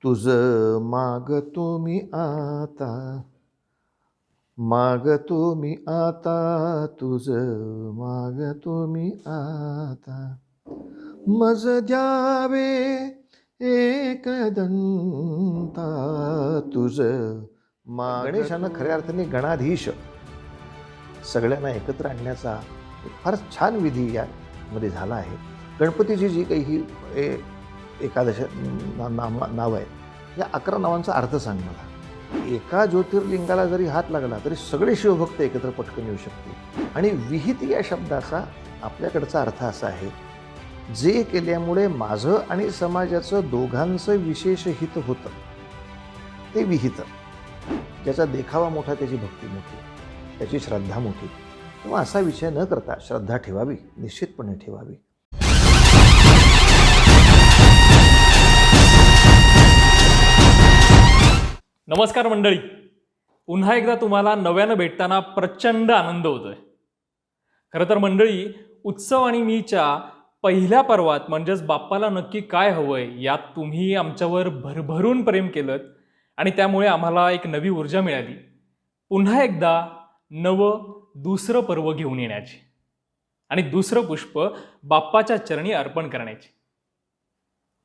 तुझं मागतो मी आता, मागतो मी आता, तुझं मागतो मी आता, मज द्यावे एकदंता तुझं गणेशानं खऱ्या अर्थाने गणाधीश सगळ्यांना एकत्र आणण्याचा फार छान विधी यामध्ये झाला आहे. गणपतीची जी काही ही एकादश नाव आहे, या 11 नावांचा अर्थ सांग मला. एका ज्योतिर्लिंगाला जरी हात लागला तरी सगळे शिवभक्त एकत्र पटकन येऊ शकतील. आणि विहित या शब्दाचा आपल्याकडचा अर्थ असा आहे, जे केल्यामुळे माझं आणि समाजाचं दोघांचं विशेष हित होतं ते विहित. ज्याचा देखावा मोठा त्याची भक्ती मोठी, त्याची श्रद्धा मोठी. तेव्हा असा विषय न करता श्रद्धा ठेवावी, निश्चितपणे ठेवावी. नमस्कार मंडळी, पुन्हा एकदा तुम्हाला नव्यानं भेटताना प्रचंड आनंद होतोय. खरं तर मंडळी, उत्सव आणि मीच्या पहिल्या पर्वात म्हणजेच बाप्पाला नक्की काय हवंय यात तुम्ही आमच्यावर भरभरून प्रेम केलं आणि त्यामुळे आम्हाला एक नवी ऊर्जा मिळाली पुन्हा एकदा दुसरं पर्व घेऊन येण्याची आणि दुसरं पुष्प बाप्पाच्या चरणी अर्पण करण्याची.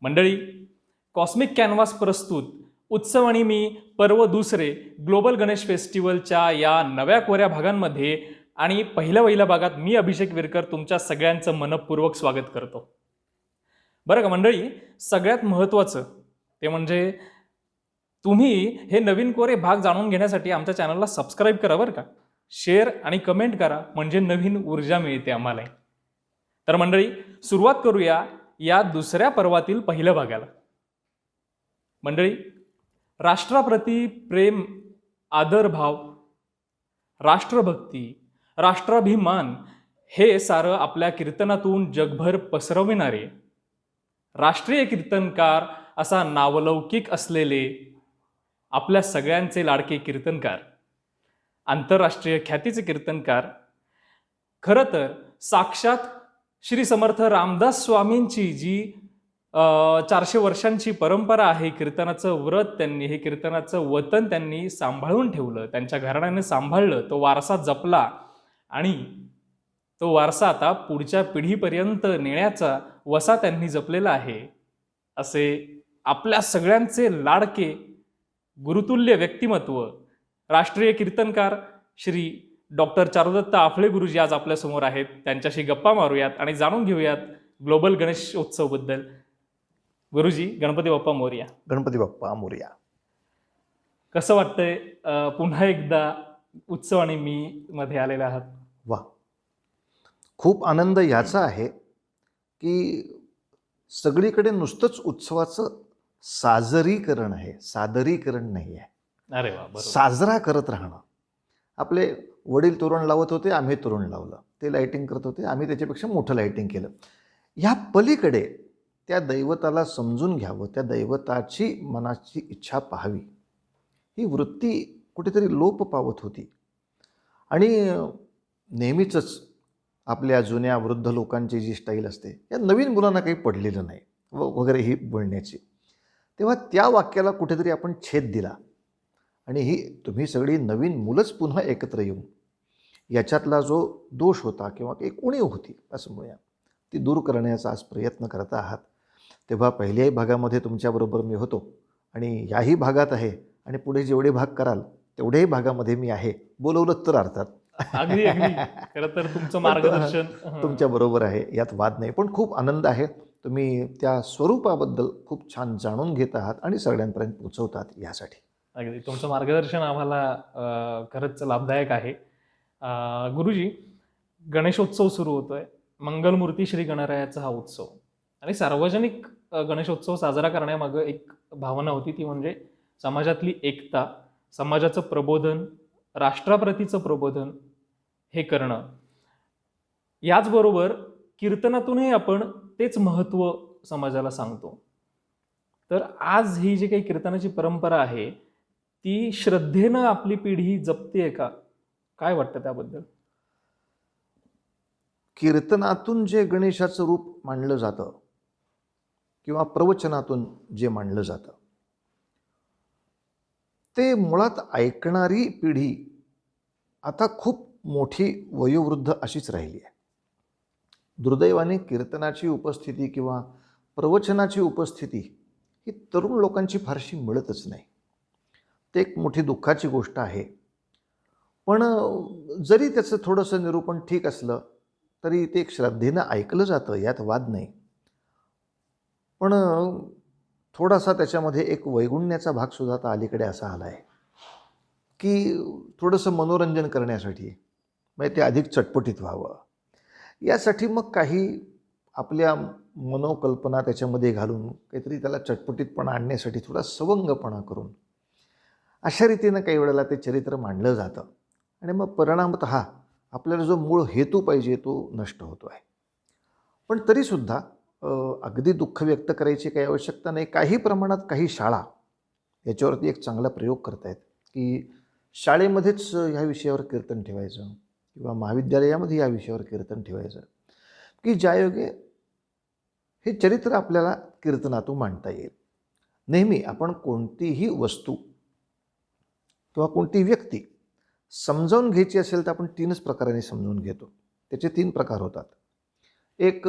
मंडळी, कॉस्मिक कॅनव्हास प्रस्तुत उत्सव आणि मी पर्व दुसरे ग्लोबल गणेश फेस्टिवलच्या या नव्या कोऱ्या भागांमध्ये आणि पहिल्या भागात मी अभिषेक विरकर तुमच्या सगळ्यांचं मनपूर्वक स्वागत करतो. बरं का मंडळी, सगळ्यात महत्त्वाचं ते म्हणजे तुम्ही हे नवीन कोरे भाग जाणून घेण्यासाठी आमच्या चॅनलला सबस्क्राईब करा बरं का, शेअर आणि कमेंट करा, म्हणजे नवीन ऊर्जा मिळते आम्हाला. तर मंडळी, सुरुवात करूया या दुसऱ्या पर्वातील पहिल्या भागाला. मंडळी, राष्ट्राप्रती प्रेम, आदरभाव, राष्ट्रभक्ती, राष्ट्राभिमान हे सारं आपल्या कीर्तनातून जगभर पसरविणारे राष्ट्रीय कीर्तनकार असा नावलौकिक असलेले आपल्या सगळ्यांचे लाडके कीर्तनकार, आंतरराष्ट्रीय ख्यातीचे कीर्तनकार, खरं तर साक्षात श्री समर्थ रामदास स्वामींची जी 400 वर्षांची परंपरा आहे, कीर्तनाचं व्रत त्यांनी, हे कीर्तनाचं वतन त्यांनी सांभाळून ठेवलं, त्यांच्या घराण्याने सांभाळलं, तो वारसा जपला आणि तो वारसा आता पुढच्या पिढीपर्यंत नेण्याचा वसा त्यांनी जपलेला आहे. असे आपल्या सगळ्यांचे लाडके गुरुतुल्य व्यक्तिमत्व राष्ट्रीय कीर्तनकार श्री डॉक्टर चारुदत्त आफळे गुरुजी आज आपल्यासमोर आहेत. त्यांच्याशी गप्पा मारूयात आणि जाणून घेऊयात ग्लोबल गणेशोत्सव बद्दल. गुरुजी, गणपती बाप्पा मोरया. गणपती बाप्पा मोरया. कसं वाटतंय पुन्हा एकदा उत्सव आणि मी मध्ये आलेले आहात? वा, खूप आनंद याचा आहे की सगळीकडे नुसतंच उत्सवाचं साजरीकरण आहे, सादरीकरण नाही आहे. अरे वा, बरोबर. साजरा करत राहणं. आपले वडील तोरण लावत होते, आम्ही तोरण लावलं. ते लाईटिंग करत होते, आम्ही त्याच्यापेक्षा मोठं लाईटिंग केलं. ह्या पलीकडे त्या दैवताला समजून घ्यावं, त्या दैवताची मनाची इच्छा पाहावी, ही वृत्ती कुठेतरी लोप पावत होती. आणि नेहमीच आपल्या जुन्या वृद्ध लोकांची जी स्टाईल असते, या नवीन मुलांना काही पडलेलं नाही वगैरे ही बोलण्याची. तेव्हा त्या वाक्याला कुठेतरी आपण छेद दिला आणि ही तुम्ही सगळी नवीन मुलंच पुन्हा एकत्र येऊन याच्यातला जो दोष होता किंवा एक उणीव होती असं म्हणूया, ती दूर करण्याचा आज प्रयत्न करत आहात. तेव्हा पहिल्याही भागामध्ये तुमच्याबरोबर मी होतो आणि याही भागात आहे आणि पुढे जेवढे भाग कराल तेवढ्याही भागामध्ये मी आहे, बोलवलं तर अर्थात. अगदी अगदी. खरं तर तुमचं मार्गदर्शन तुमच्या बरोबर आहे, यात वाद नाही. पण खूप आनंद आहे, तुम्ही त्या स्वरूपाबद्दल खूप छान जाणून घेत आहात आणि सगळ्यांपर्यंत पोहोचवतात. यासाठी अगदी तुमचं मार्गदर्शन आम्हाला खरंच लाभदायक आहे. गुरुजी, गणेशोत्सव सुरू होतोय. मंगलमूर्ती श्री गणरायाचा हा उत्सव आणि सार्वजनिक गणेशोत्सव साजरा करण्यामागं एक भावना होती, ती म्हणजे समाजातली एकता, समाजाचं प्रबोधन, राष्ट्राप्रतीचं प्रबोधन हे करणं. याचबरोबर कीर्तनातूनही आपण तेच महत्त्व समाजाला सांगतो. तर आज ही जी काही कीर्तनाची परंपरा आहे ती श्रद्धेनं आपली पिढी जपतेय का? काय वाटतं त्याबद्दल? कीर्तनातून जे गणेशाचं रूप मांडलं जातं किंवा प्रवचनातून जे मांडलं जातं, ते मुळात ऐकणारी पिढी आता खूप मोठी वयोवृद्ध अशीच राहिली आहे. दुर्दैवाने कीर्तनाची उपस्थिती किंवा प्रवचनाची उपस्थिती ही तरुण लोकांची फारशी मिळतच नाही. ते एक मोठी दुःखाची गोष्ट आहे. पण जरी त्याचं थोडंसं निरूपण ठीक असलं तरी ते एक श्रद्धेनं ऐकलं जातं, यात वाद नाही. पण थोडासा त्याच्यामध्ये एक वैगुण्याचा भागसुद्धा आता अलीकडे असा आला आहे की थोडंसं मनोरंजन करण्यासाठी, म्हणजे ते अधिक चटपटीत व्हावं यासाठी मग काही आपल्या मनोकल्पना त्याच्यामध्ये घालून काहीतरी त्याला चटपटीतपणा आणण्यासाठी थोडा सवंगपणा करून अशा रीतीनं काही वेळेला ते चरित्र मांडलं जातं आणि मग परिणामतः आपल्याला जो मूळ हेतू पाहिजे तो नष्ट होतो आहे. पण तरीसुद्धा अगदी दुःख व्यक्त करायची काही आवश्यकता नाही. काही प्रमाणात काही शाळा याच्यावरती एक चांगला प्रयोग करत आहेत की शाळेमध्येच ह्या विषयावर कीर्तन ठेवायचं किंवा महाविद्यालयामध्ये या विषयावर कीर्तन ठेवायचं की ज्यायोगे हे चरित्र आपल्याला कीर्तनातून मांडता येईल. नेहमी आपण कोणतीही वस्तू किंवा कोणती व्यक्ती समजावून घ्यायची असेल तर आपण 3च प्रकाराने समजून घेतो. त्याचे 3 प्रकार होतात. एक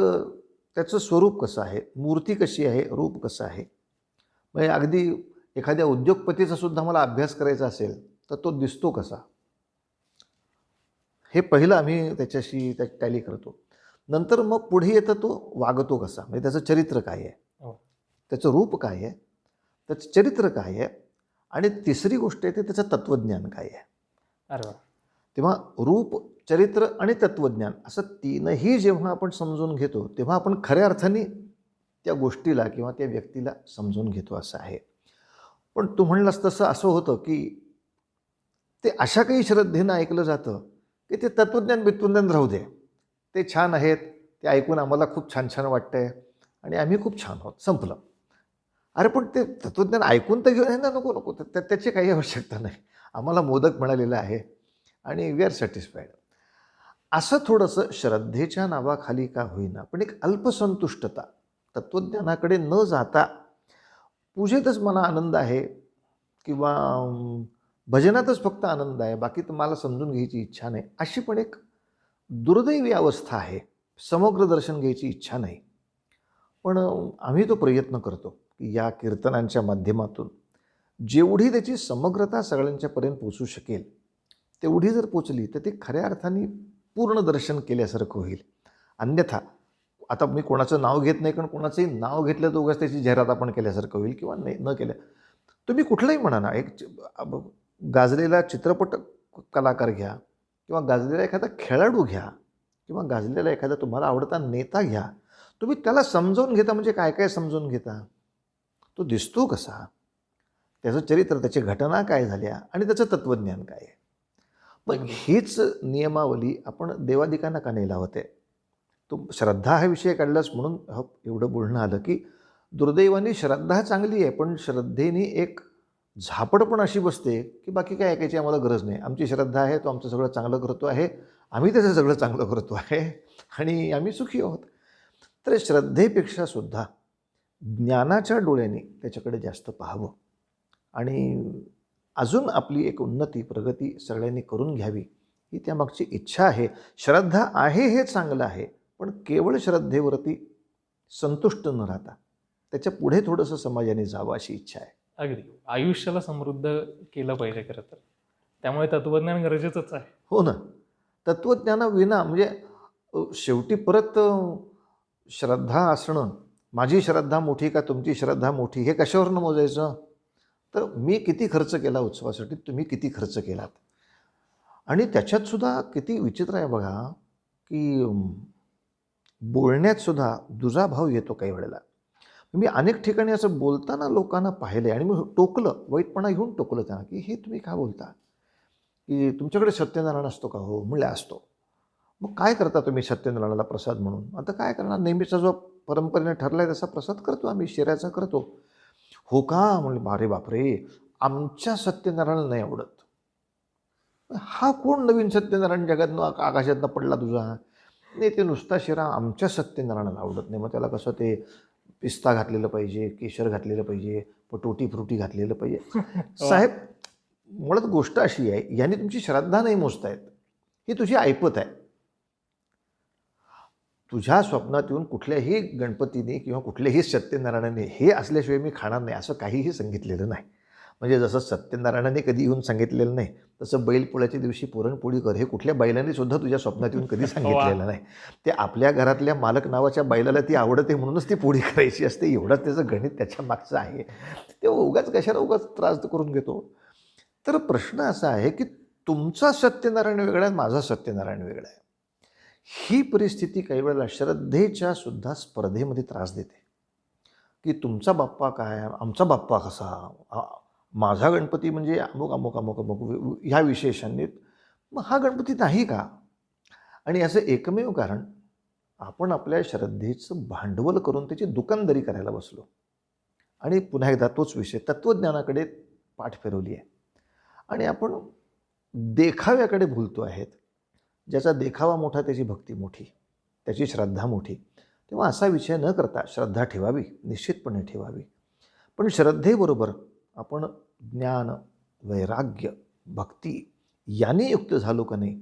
त्याचं स्वरूप कसं आहे, मूर्ती कशी आहे, रूप कसं आहे. म्हणजे अगदी एखाद्या उद्योगपतीचा सुद्धा मला अभ्यास करायचा असेल तर तो दिसतो कसा, हे पहिलं आम्ही त्याच्याशी टॅली करतो. नंतर मग पुढे येतं तो वागतो कसा, म्हणजे त्याचं चरित्र काय आहे, त्याचं रूप काय आहे, त्याचं चरित्र काय आहे, आणि तिसरी गोष्ट येते त्याचं तत्त्वज्ञान काय आहे. अरे वा. तेव्हा रूप, चरित्र आणि तत्त्वज्ञान असं 3ही जेव्हा आपण समजून घेतो तेव्हा आपण खऱ्या अर्थाने त्या गोष्टीला किंवा त्या व्यक्तीला समजून घेतो असं आहे. पण तू म्हणलास तसं असं होतं की ते अशा काही श्रद्धेनं ऐकलं जातं की ते तत्त्वज्ञान राहू दे, ते छान आहेत, ते ऐकून आम्हाला खूप छान छान वाटतंय आणि आम्ही खूप छान आहोत, संपलं. अरे पण ते तत्त्वज्ञान ऐकून तर घेऊन ना, नको नको, त्याची काही आवश्यकता नाही. आम्हाला मोदक मिळालेलं आहे आणि वी आर सॅटिस्फाईड. असं थोडंसं श्रद्धेच्या नावाखाली का होईना पण एक अल्पसंतुष्टता, तत्त्वज्ञानाकडे न जाता पूजेतच मला आनंद आहे किंवा भजनातच फक्त आनंद आहे, बाकी तर मला समजून घ्यायची इच्छा नाही, अशी पण एक दुर्दैवी अवस्था आहे. समग्र दर्शन घ्यायची इच्छा नाही. पण आम्ही तो प्रयत्न करतो की या कीर्तनांच्या माध्यमातून जेवढी त्याची समग्रता सगळ्यांच्यापर्यंत पोचू शकेल तेवढी जर पोचली तर ते खऱ्या अर्थाने पूर्ण दर्शन केल्यासारखं होईल. अन्यथा आता मी कोणाचं नाव घेत नाही, कारण कोणाचंही नाव घेतलं तर उगाच त्याची जाहिरात आपण केल्यासारखं होईल किंवा नाही न केल्या. तुम्ही कुठलंही म्हणा ना, एक गाजलेला चित्रपट कलाकार घ्या किंवा गाजलेला एखादा खेळाडू घ्या किंवा गाजलेला एखादा तुम्हाला आवडता नेता घ्या, तुम्ही त्याला समजावून घेता म्हणजे काय काय समजावून घेता, तो दिसतो कसा, त्याचं चरित्र, त्याची घटना काय झाल्या आणि त्याचं तत्त्वज्ञान काय आहे. मग हीच नियमावली आपण देवादिकांना का नाही लावत आहे. तो श्रद्धा हा विषय काढलाच म्हणून एवढं बोलणं आलं की दुर्दैवाने श्रद्धा चांगली आहे पण श्रद्धेने एक झापड पण अशी बसते की बाकी काय ऐकायची आम्हाला गरज नाही, आमची श्रद्धा आहे, तो आमचं सगळं चांगलं करतो आहे, आम्ही त्याचं सगळं चांगलं करतो आहे आणि आम्ही सुखी आहोत. तर श्रद्धेपेक्षा सुद्धा ज्ञानाच्या डोळ्याने त्याच्याकडे जास्त पाहावं आणि अजून आपली एक उन्नती, प्रगती सगळ्यांनी करून घ्यावी ही त्यामागची इच्छा आहे. श्रद्धा आहे हे चांगलं आहे, पण केवळ श्रद्धेवरती संतुष्ट न राहता त्याच्या पुढे थोडंसं समाजाने जावं अशी इच्छा आहे. अगदी आयुष्याला समृद्ध केलं पाहिजे खरं तर, त्यामुळे तत्त्वज्ञान गरजेचंच आहे. हो ना, तत्त्वज्ञानाविना म्हणजे शेवटी परत श्रद्धा असणं, माझी श्रद्धा मोठी का तुमची श्रद्धा मोठी, हे कशावरनं मोजायचं. तर मी किती खर्च केला उत्सवासाठी, तुम्ही किती खर्च केलात. आणि त्याच्यातसुद्धा किती विचित्र आहे बघा की बोलण्यातसुद्धा दुजाभाव येतो काही वेळेला. मी अनेक ठिकाणी असं बोलताना लोकांना पाहिलं आहे आणि मी टोकलं, वाईटपणा घेऊन टोकलं त्यांना की हे तुम्ही का बोलता, की तुमच्याकडे सत्यनारायण असतो का. हो म्हणले असतो. मग काय करता तुम्ही सत्यनारायणाला प्रसाद म्हणून. आता काय करणार, नेहमीचा जो परंपरेने ठरला आहे तसा प्रसाद करतो आम्ही, शिऱ्याचा करतो. हो का म्हणले, अरे बापरे, आमच्या सत्यनारायण नाही आवडत. हा कोण नवीन सत्यनारायण जगातनं आकाशातनं पडला तुझा. नाही, ते नुसता शिरा आमच्या सत्यनारायणाला आवडत नाही. मग त्याला कसं ते पिस्ता घातलेलं पाहिजे, केशर घातलेलं पाहिजे, टूटी फ्रुटी घातलेलं पाहिजे. साहेब मुळात गोष्ट अशी आहे, याने तुमची श्रद्धा नाही मोजतायत, ही तुझी ऐपत आहे. तुझ्या स्वप्नात येऊन कुठल्याही गणपतीने किंवा कुठल्याही सत्यनारायणाने हे असल्याशिवाय मी खाणार नाही असं काहीही सांगितलेलं नाही. म्हणजे जसं सत्यनारायणाने कधी येऊन सांगितलेलं नाही, तसं बैलपोळ्याच्या दिवशी पुरणपोळी कर हे कुठल्या बैलाने सुद्धा तुझ्या स्वप्नात येऊन कधी सांगितलेलं नाही. ते आपल्या घरातल्या मालक नावाच्या बैलाला ती आवडते म्हणूनच ती पोळी करायची असते, एवढंच त्याचं गणित त्याच्या मागचं आहे. ते उगाच कशाला उगाच त्रास करून घेतो. तर प्रश्न असा आहे की तुमचा सत्यनारायण वेगळा आहे, माझा सत्यनारायण वेगळा आहे. ही परिस्थिती काही वेळेला श्रद्धेच्या सुद्धा स्पर्धेमध्ये त्रास देते, की तुमचा बाप्पा काय, आमचा बाप्पा कसा, माझा गणपती म्हणजे अमुक अमुक अमुक अमुक ह्या विशेषांनी, मग हा गणपती नाही का? आणि असं एकमेव कारण, आपण आपल्या श्रद्धेचं भांडवल करून त्याची दुकानदारी करायला बसलो. आणि पुन्हा एकदा तोच विषय, तत्त्वज्ञानाकडे पाठ फिरवली आहे आणि आपण देखाव्याकडे भुलतो आहेत. ज्याचा देखावा मोठा त्याची भक्ती मोठी, त्याची श्रद्धा मोठी. तेव्हा असा विषय न करता श्रद्धा ठेवावी, निश्चितपणे ठेवावी. पण श्रद्धेबरोबर आपण ज्ञान, वैराग्य, भक्ती याने युक्त झालो का नाही,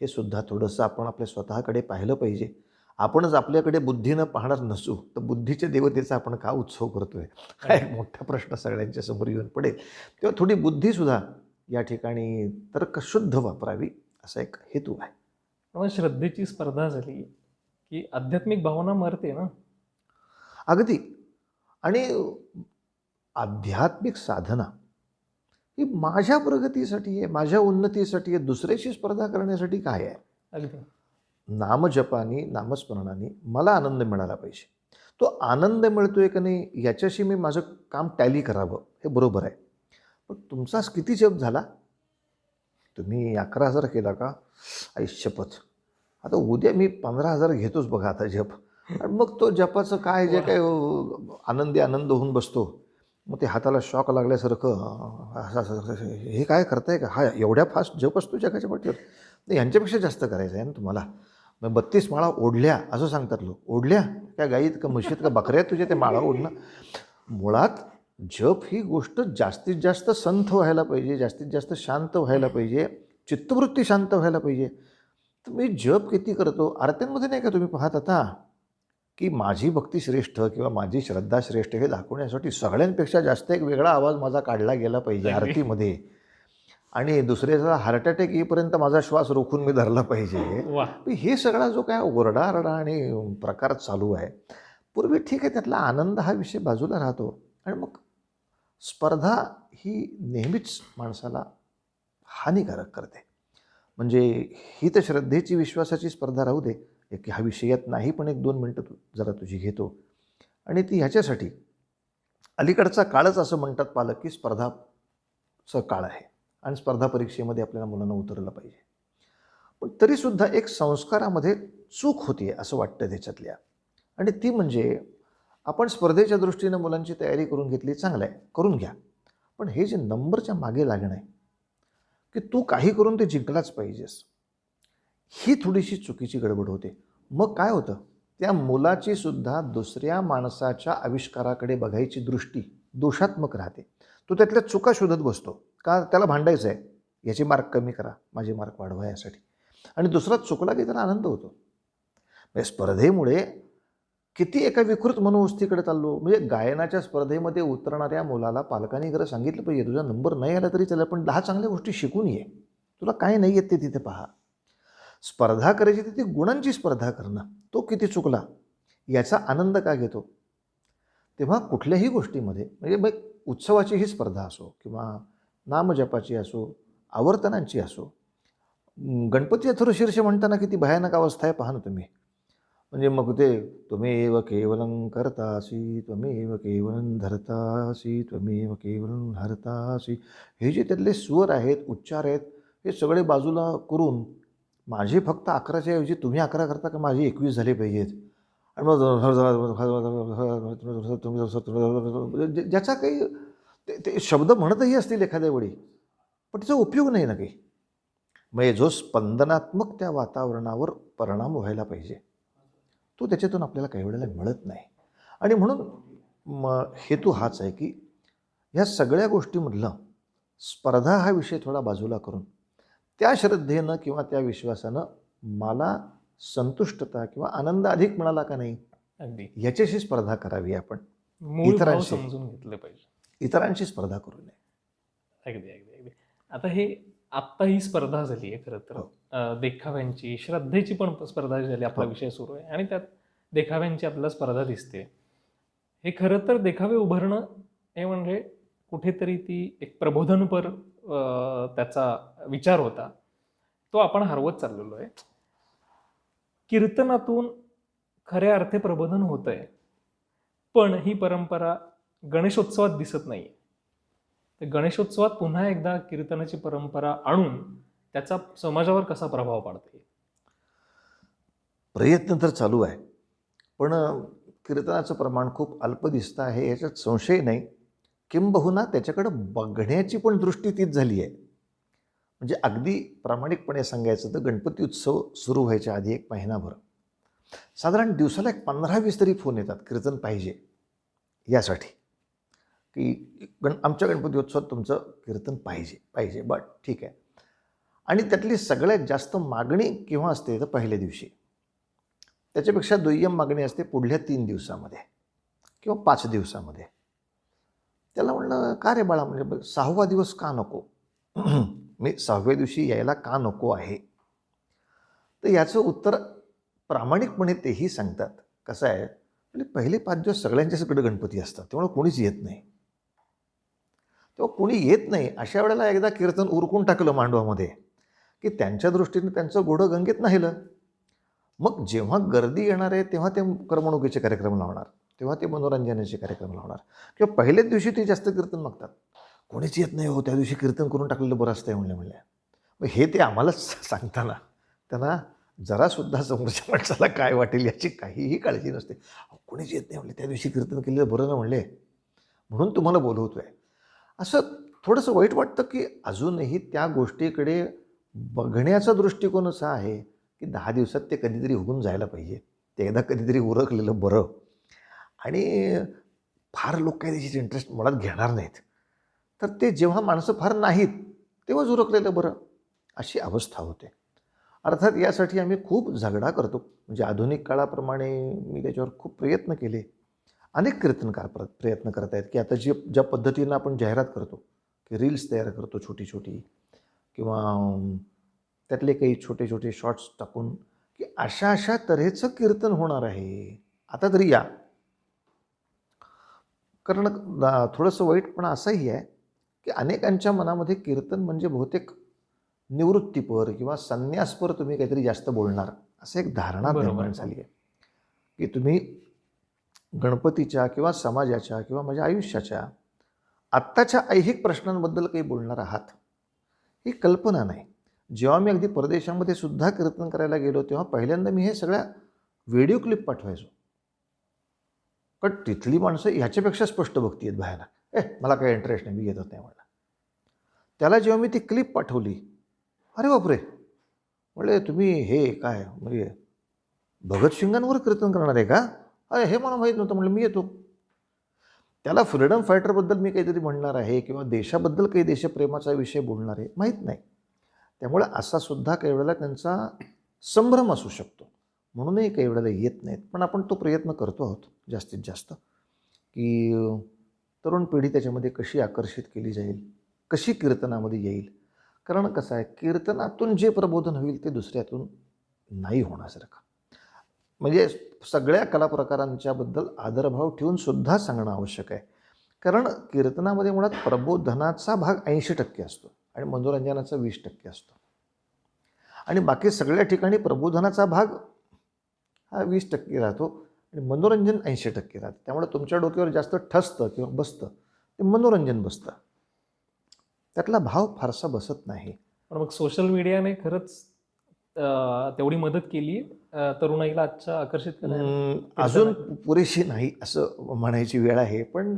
हे सुद्धा थोडंसं आपण आपल्या स्वतःकडे पाहिलं पाहिजे. आपणच आपल्याकडे बुद्धीनं पाहणार नसू तर बुद्धीच्या देवतेचा आपण का उत्सव करतोय, हा एक मोठा प्रश्न सगळ्यांच्या समोर येऊन पडेल. तेव्हा थोडी बुद्धीसुद्धा या ठिकाणी तर्कशुद्ध वापरावी, असा एक हेतू आहे. पण श्रद्धेची स्पर्धा झाली की आध्यात्मिक भावना मरते ना. अगदी. आणि आध्यात्मिक साधना ही माझ्या प्रगतीसाठी आहे, माझ्या उन्नतीसाठी आहे, दुसऱ्याशी स्पर्धा करण्यासाठी काय आहे? अगदी. नामजपानी, नामस्मरणाने मला आनंद मिळाला पाहिजे. तो आनंद मिळतोय का नाही याच्याशी मी माझं काम टॅली करावं, हे बरोबर आहे. पण तुमचा किती जप झाला? तुम्ही 11,000 केला का? आयुष्यपथ. आता उद्या मी 15,000 घेतोच बघा आता जप. आणि मग तो जपाचं काय जे काय आनंदी आनंद होऊन बसतो. मग ते हाताला शॉक लागल्यासारखं असं हे काय करताय का? हा एवढ्या फास्ट जप असतो जगाच्या पाठीवर? नाही, यांच्यापेक्षा जास्त करायचं आहे ना तुम्हाला. मग 32 माळा ओढल्या असं सांगतात लोक. ओढल्या? त्या गाईत का म्हशीत का बकऱ्यात तुझ्या ते माळा ओढणं? मुळात जप ही गोष्ट जास्तीत जास्त संथ व्हायला पाहिजे, जास्तीत जास्त शांत व्हायला पाहिजे, चित्तवृत्ती शांत व्हायला पाहिजे. तर मी जप किती करतो? आरत्यांमध्ये नाही का तुम्ही पाहत आता की माझी भक्ती श्रेष्ठ किंवा माझी श्रद्धा श्रेष्ठ हे दाखवण्यासाठी सगळ्यांपेक्षा जास्त एक वेगळा आवाज माझा काढला गेला पाहिजे आरतीमध्ये. आणि दुसऱ्याचा हार्ट अटॅक येईपर्यंत माझा श्वास रोखून मी धरला पाहिजे. वा. हे सगळा जो काय ओरडारडा आणि प्रकार चालू आहे, पूर्वी ठीक आहे त्यातला आनंद हा विषय बाजूला राहतो. आणि मग स्पर्धा ही नेहमीच माणसाला हानिकारक करते. म्हणजे ही तर श्रद्धेची, विश्वासाची स्पर्धा राहू दे, एक ह्या विषयात नाही, पण 1-2 मिनटं जरा तुझी घेतो. आणि ती ह्याच्यासाठी अलीकडचा काळच असं म्हणतात पालक की स्पर्धाचं काळ आहे आणि स्पर्धा परीक्षेमध्ये आपल्याला मुलांना उतरलं पाहिजे. पण तरीसुद्धा एक संस्कारामध्ये चूक होती असं वाटतं त्याच्यातल्या. आणि ती म्हणजे आपण स्पर्धेच्या दृष्टीनं मुलांची तयारी करून घेतली, चांगलं आहे, करून घ्या. पण हे जे नंबरच्या मागे लागणं आहे की तू काही करून ते जिंकलाच पाहिजेस, ही थोडीशी चुकीची गडबड होते. मग काय होतं, त्या मुलाची सुद्धा दुसऱ्या माणसाच्या आविष्काराकडे बघायची दृष्टी दोषात्मक राहते. तो त्यातल्या चुका शोधत बसतो. का? त्याला भांडायचं आहे, याचे मार्क कमी करा, माझे मार्क वाढवा यासाठी. आणि दुसरा चुकला की त्याला आनंद होतो. म्हणजे स्पर्धेमुळे किती एका विकृत मनोवस्थेकडे चाललो. म्हणजे गायनाच्या स्पर्धेमध्ये उतरणाऱ्या मुलाला पालकांनी खरं सांगितलं पाहिजे, तुझा नंबर नाही आला तरी चालेल, पण 10 चांगल्या गोष्टी शिकून ये, तुला काय नाही येत ते तिथे पहा. स्पर्धा करायची तर ती गुणांची स्पर्धा करणं, तो किती चुकला याचा आनंद का घेतो? तेव्हा कुठल्याही गोष्टीमध्ये, म्हणजे मग उत्सवाची ही स्पर्धा असो किंवा नामजपाची असो, आवर्तनांची असो, गणपती अथर्वशीर्ष म्हणताना किती भयानक अवस्था आहे पहा ना तुम्ही. म्हणजे मग ते त्वमेव केवलं कर्तासि, त्वमेव केवलं धर्तासि, त्वमेव केवलं हर्तासि, हे जे त्यातले स्वर आहेत, उच्चार आहेत, हे सगळे बाजूला करून माझे फक्त 11च्या ऐवजी तुम्ही 11 करता का माझे 21 झाले पाहिजेत. आणि मग ज्याचा काही ते शब्द म्हणतही असतील एखाद्या वेळी, पण त्याचा उपयोग नाही ना काही. म्हणजे जो स्पंदनात्मक त्या वातावरणावर परिणाम व्हायला पाहिजे, तो त्याच्यातून आपल्याला काही वेळेला मिळत नाही. आणि म्हणून हेतू हाच आहे की ह्या सगळ्या गोष्टीमधलं स्पर्धा हा विषय थोडा बाजूला करून त्या श्रद्धेनं किंवा त्या विश्वासानं मला संतुष्टता किंवा आनंद अधिक मिळाला का नाही अगदी याच्याशी स्पर्धा करावी आपण. मूळ भाव इतरांशी. समजून घेतले पाहिजे. इतरांशी स्पर्धा करू नये. अगदी अगदी अगदी. आता हे आत्ता ही स्पर्धा झाली आहे खरं तर. हो. देखाव्यांची, श्रद्धेची पण स्पर्धा झाली. आपला हो. विषय सुरू आहे आणि त्यात देखाव्यांची आपल्याला स्पर्धा दिसते. हे खरं तर देखावे उभारणं हे म्हणजे कुठेतरी ती एक प्रबोधनपर त्याचा विचार होता, तो आपण हरवत चाललेलो आहे. कीर्तनातून खऱ्या अर्थे प्रबोधन होत आहे, पण ही परंपरा गणेशोत्सवात दिसत नाही. तर गणेशोत्सवात पुन्हा एकदा कीर्तनाची परंपरा आणून त्याचा समाजावर कसा प्रभाव पाडते? प्रयत्न तर चालू आहे, पण कीर्तनाचं प्रमाण खूप अल्प दिसतं आहे याच्यात संशय नाही. किंबहुना त्याच्याकडं बघण्याची पण दृष्टी तीच झाली आहे. म्हणजे अगदी प्रामाणिकपणे सांगायचं तर गणपती उत्सव सुरू व्हायच्या आधी एक महिनाभर साधारण दिवसाला एक 15-20 तरी फोन येतात कीर्तन पाहिजे यासाठी, की आमच्या गणपती उत्सवात तुमचं कीर्तन पाहिजे. बट ठीक आहे. आणि त्यातली सगळ्यात जास्त मागणी केव्हा असते तर पहिल्या दिवशी. त्याच्यापेक्षा दुय्यम मागणी असते पुढल्या 3 दिवसामध्ये किंवा 5 दिवसामध्ये. त्याला म्हणलं का रे बाळा, म्हणजे 6वा दिवस का नको? मी 6व्या दिवशी यायला का नको आहे? तर याचं उत्तर प्रामाणिकपणे तेही सांगतात. कसं आहे, म्हणजे पहिले 5 दिवस सगळ्यांच्याचकडे गणपती असतात, त्यामुळे कोणीच येत नाही. तेव्हा कोणी येत नाही अशा वेळेला एकदा कीर्तन उरकून टाकलं मांडवामध्ये की त्यांच्या दृष्टीने त्यांचं घोडं गंगेत नाहीलं. मग जेव्हा गर्दी येणार आहे तेव्हा ते करमणुकीचे कार्यक्रम लावणार, तेव्हा ते मनोरंजनाचे कार्यक्रम लावणार, किंवा पहिल्याच दिवशी ते जास्त कीर्तन मागतात. कोणीच येत नाही हो, त्या दिवशी कीर्तन करून टाकलेलं बरं असतं म्हणलं. मग हे ते आम्हालाच सांगताना त्यांना जरासुद्धा समोरच्या माणसाला काय वाटेल याची काहीही काळजी नसते. कोणीच येत नाही म्हणले, त्या दिवशी कीर्तन केलेलं बरं ना म्हणले, म्हणून तुम्हाला बोलवतो आहे. असं थोडंसं वाईट वाटतं की अजूनही त्या गोष्टीकडे बघण्याचा दृष्टिकोन असा आहे की 10 दिवसात ते कधीतरी होऊन जायला पाहिजे, ते एकदा कधीतरी उरकलेलं बरं. आणि फार लोक काही त्याची इंटरेस्ट मुळात घेणार नाहीत, तर ते जेव्हा माणसं फार नाहीत तेव्हाच उरकलेलं बरं, अशी अवस्था होते. अर्थात यासाठी आम्ही खूप झगडा करतो. म्हणजे आधुनिक काळाप्रमाणे मी त्याच्यावर खूप प्रयत्न केले. अनेक कीर्तनकार प्रयत्न करत आहेत की आता ज्या पद्धतीनं आपण जाहिरात करतो की रील्स तयार करतो छोटी छोटी, किंवा त्यातले काही छोटे छोटे शॉर्ट्स टाकून की अशा तऱ्हेचं कीर्तन होणार आहे, आता तरी या. कारण थोडंसं वाईटपणा असंही आहे की अनेकांच्या मनामध्ये कीर्तन म्हणजे बहुतेक निवृत्तीपर किंवा संन्यासपर तुम्ही काहीतरी जास्त बोलणार असं एक धारणा निर्माण झाली आहे की तुम्ही गणपतीच्या किंवा समाजाच्या किंवा माझ्या आयुष्याच्या आत्ताच्या ऐहिक प्रश्नांबद्दल काही बोलणार आहात, ही कल्पना नाही. जेव्हा मी अगदी परदेशामध्ये सुद्धा कीर्तन करायला गेलो तेव्हा पहिल्यांदा मी हे सगळ्या व्हिडिओ क्लिप पाठवायचो, पण तिथली माणसं ह्याच्यापेक्षा स्पष्ट भक्ती आहेत बाहेर. मला काही इंटरेस्ट नाही, मी येतच नाही म्हणलं. त्याला जेव्हा मी ती क्लिप पाठवली, अरे बापरे म्हणले, तुम्ही हे काय म्हणजे भगतसिंगांवर कीर्तन करणार आहे का? अरे हे मला माहीत नव्हतं. म्हणलं मी येतो. त्याला फ्रीडम फायटरबद्दल मी काहीतरी म्हणणार आहे किंवा देशाबद्दल काही देशप्रेमाचा विषय बोलणार आहे, माहीत नाही. त्यामुळे असा सुद्धा काही वेळेला त्यांचा संभ्रम असू शकतो, म्हणूनही काही वेळेला येत नाहीत. पण आपण तो प्रयत्न करतो आहोत जास्तीत जास्त की तरुण पिढी त्याच्यामध्ये कशी आकर्षित केली जाईल, कशी कीर्तनामध्ये येईल. कारण कसं आहे, कीर्तनातून जे प्रबोधन होईल ते दुसऱ्यातून नाही होण्यासारखं. म्हणजे सगळ्या कलाप्रकारांच्याबद्दल आदरभाव ठेवून सुद्धा सांगणं आवश्यक आहे. कारण कीर्तनामध्ये मुळात प्रबोधनाचा भाग 80% असतो आणि मनोरंजनाचा 20% असतो. आणि बाकी सगळ्या ठिकाणी प्रबोधनाचा भाग हा 20% राहतो आणि मनोरंजन 80% राहतं. त्यामुळे तुमच्या डोक्यावर जास्त ठसतं किंवा बसतं ते मनोरंजन बसतं, त्यातला भाव फारसा बसत नाही. पण मग सोशल मीडियाने खरंच तेवढी मदत केली तरुणाईला आजच्या आकर्षित करायला? अजून पुरेशी नाही असं म्हणायची वेळ आहे, पण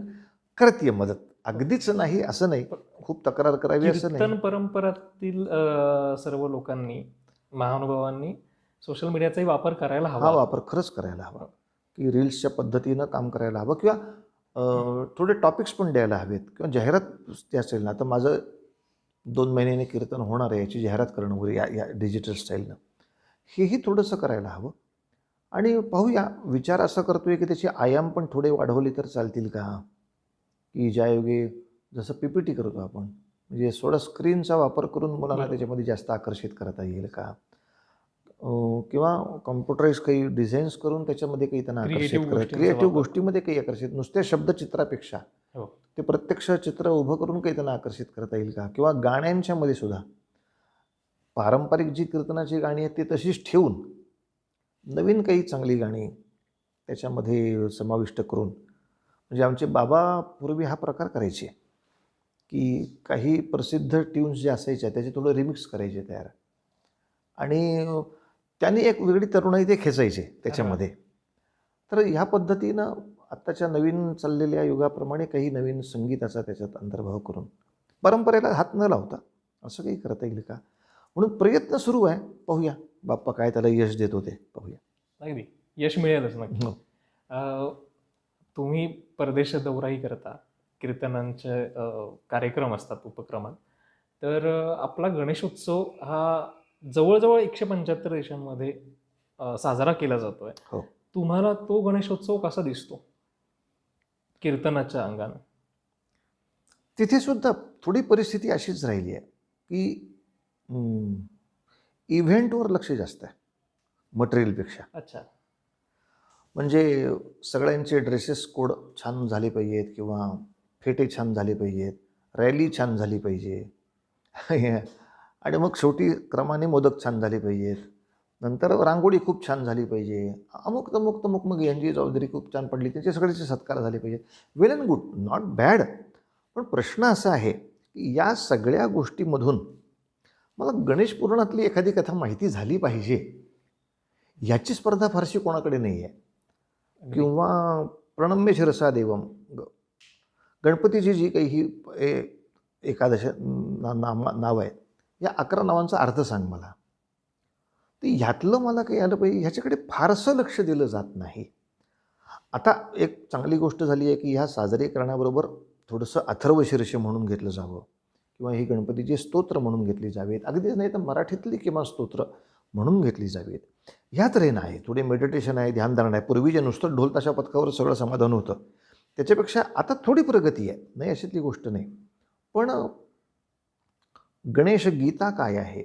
करते मदत. अगदीच नाही असं नाही, खूप तक्रार करावी असं नाही. कीर्तन परंपरातील सर्व लोकांनी, महानुभावांनी सोशल मिडियाचाही वापर करायला हवा. हा वापर खरंच करायला हवा, की रील्सच्या पद्धतीनं काम करायला हवं, किंवा थोडे टॉपिक्स पण द्यायला हवेत, किंवा जाहिरात ते असेल ना. आता माझं 2 महिन्याने कीर्तन होणार आहे याची जाहिरात करणं वगैरे या डिजिटल स्टाईलनं, हेही थोडंसं करायला हवं. आणि पाहूया, विचार असा करतोय की त्याचे आयाम पण थोडे वाढवले तर चालतील का? की ज्यायोगे जसं PPT करतो आपण, म्हणजे थोडा स्क्रीनचा वापर करून मुलांना बरोबर. त्याच्यामध्ये जास्त आकर्षित करता येईल का? किंवा कॉम्प्युटराईज काही डिझाईन्स करून त्याच्यामध्ये काही त्यांना आकर्षित क्रिएटिव्ह करत, गोष्टींचा क्रिएटिव्ह वापर करून. गोष्टीमध्ये काही आकर्षित, नुसत्या शब्दचित्रापेक्षा हो. ते प्रत्यक्ष चित्र उभं करून काही त्यांना आकर्षित करता येईल का? किंवा गाण्यांच्या मध्ये सुद्धा पारंपरिक जी कीर्तनाची गाणी आहेत ती तशीच ठेवून नवीन काही चांगली गाणी त्याच्यामध्ये समाविष्ट करून, म्हणजे आमचे बाबा पूर्वी हा प्रकार करायचे की काही प्रसिद्ध ट्यून्स जे असायच्या त्याचे थोडं रिमिक्स करायचे तयार, आणि त्यांनी एक वेगळी तरुणाई ते खेचायचे त्याच्यामध्ये. तर ह्या पद्धतीनं आत्ताच्या नवीन चाललेल्या युगाप्रमाणे काही नवीन संगीताचा त्याच्यात अंतर्भाव करून परंपरेला हात न लावता असं काही करता येईल का, म्हणून प्रयत्न सुरू आहे. पाहूया बाप्पा काय त्याला यश देत होते, पाहूया. अगदी यश मिळेलच नक्की. हो. तुम्ही परदेश दौराही करता, कीर्तनांचे कार्यक्रम असतात उपक्रमात. तर आपला गणेशोत्सव हा जवळजवळ 175 देशांमध्ये साजरा केला जातोय. हो. तुम्हाला तो गणेशोत्सव कसा दिसतो कीर्तनाच्या अंगानं? तिथे सुद्धा थोडी परिस्थिती अशीच राहिली आहे की इव्हेंटवर लक्ष जास्त आहे मटेरियलपेक्षा. अच्छा. म्हणजे सगळ्यांचे ड्रेसेस कोड छान झाले पाहिजेत, किंवा फेटे छान झाले पाहिजेत, रॅली छान झाली पाहिजे आणि मग शेवटी क्रमाने मोदक छान झाले पाहिजेत, नंतर रांगोळी खूप छान झाली पाहिजे, अमुक तमुक तमुक, मग यांची जबाबदारी खूप छान पडली, त्याचे सगळ्याचे सत्कार झाले पाहिजेत. वेल अँड गुड, नॉट बॅड. पण प्रश्न असा आहे की या सगळ्या गोष्टीमधून मला गणेश पुराणातली एखादी कथा माहिती झाली पाहिजे, याची स्पर्धा फारशी कोणाकडे नाही आहे. अगदी. किंवा प्रणम्य शिरसा देवम, गणपतीची जी काही ही एकादश नाव आहेत, या 11 नावांचा अर्थ सांग मला. तर ह्यातलं मला काही आलं पाहिजे, ह्याच्याकडे फारसं लक्ष दिलं जात नाही. आता एक चांगली गोष्ट झाली आहे की ह्या साजरे करण्याबरोबर थोडंसं अथर्वशीर्ष म्हणून घेतलं जावं, किंवा ही गणपतीची स्तोत्र म्हणून घेतली जावीत, अगदीच नाही तर मराठीतली किंवा स्तोत्र म्हणून घेतली जावीत. ह्या तऱ्हेनं आहे, थोडे मेडिटेशन आहे, ध्यानधारणा आहे. पूर्वी जे नुसतं ढोल ताशा पथकावर सगळं समाधान होतं, त्याच्यापेक्षा आता थोडी प्रगती आहे, नाही अशातली गोष्ट नाही. पण गणेश गीता काय आहे,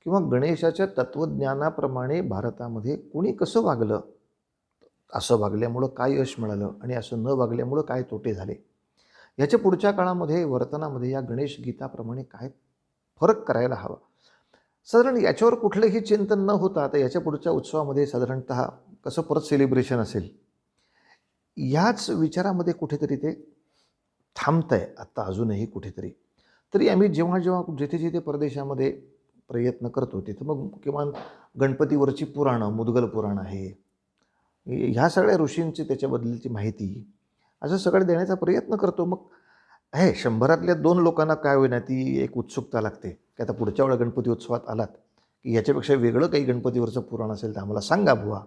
किंवा गणेशाच्या तत्त्वज्ञानाप्रमाणे भारतामध्ये कोणी कसं वागलं, असं वागल्यामुळं काय यश मिळालं आणि असं न वागल्यामुळं काय तोटे झाले, याच्या पुढच्या काळामध्ये वर्तनामध्ये या गणेश गीताप्रमाणे काय फरक करायला हवा. साधारण याच्यावर कुठलंही चिंतन न होता आता याच्या पुढच्या उत्सवामध्ये साधारणतः कसं परत सेलिब्रेशन असेल, ह्याच विचारामध्ये कुठेतरी ते थांबतं आहे आत्ता अजूनही कुठेतरी. तरी आम्ही जेव्हा जेव्हा जिथे जिथे परदेशामध्ये प्रयत्न करतो तिथं मग किमान गणपतीवरची पुराणं, मुद्गल पुराण आहे, ह्या सगळ्या ऋषींची त्याच्याबद्दलची माहिती, असं सगळं देण्याचा प्रयत्न करतो. मग आहे 100तल्या 2 लोकांना काय होईना ती एक उत्सुकता लागते की आता पुढच्या वेळा गणपती उत्सवात आलात की ह्याच्यापेक्षा वेगळं काही गणपतीवरचं पुराण असेल तर आम्हाला सांगा बुवा,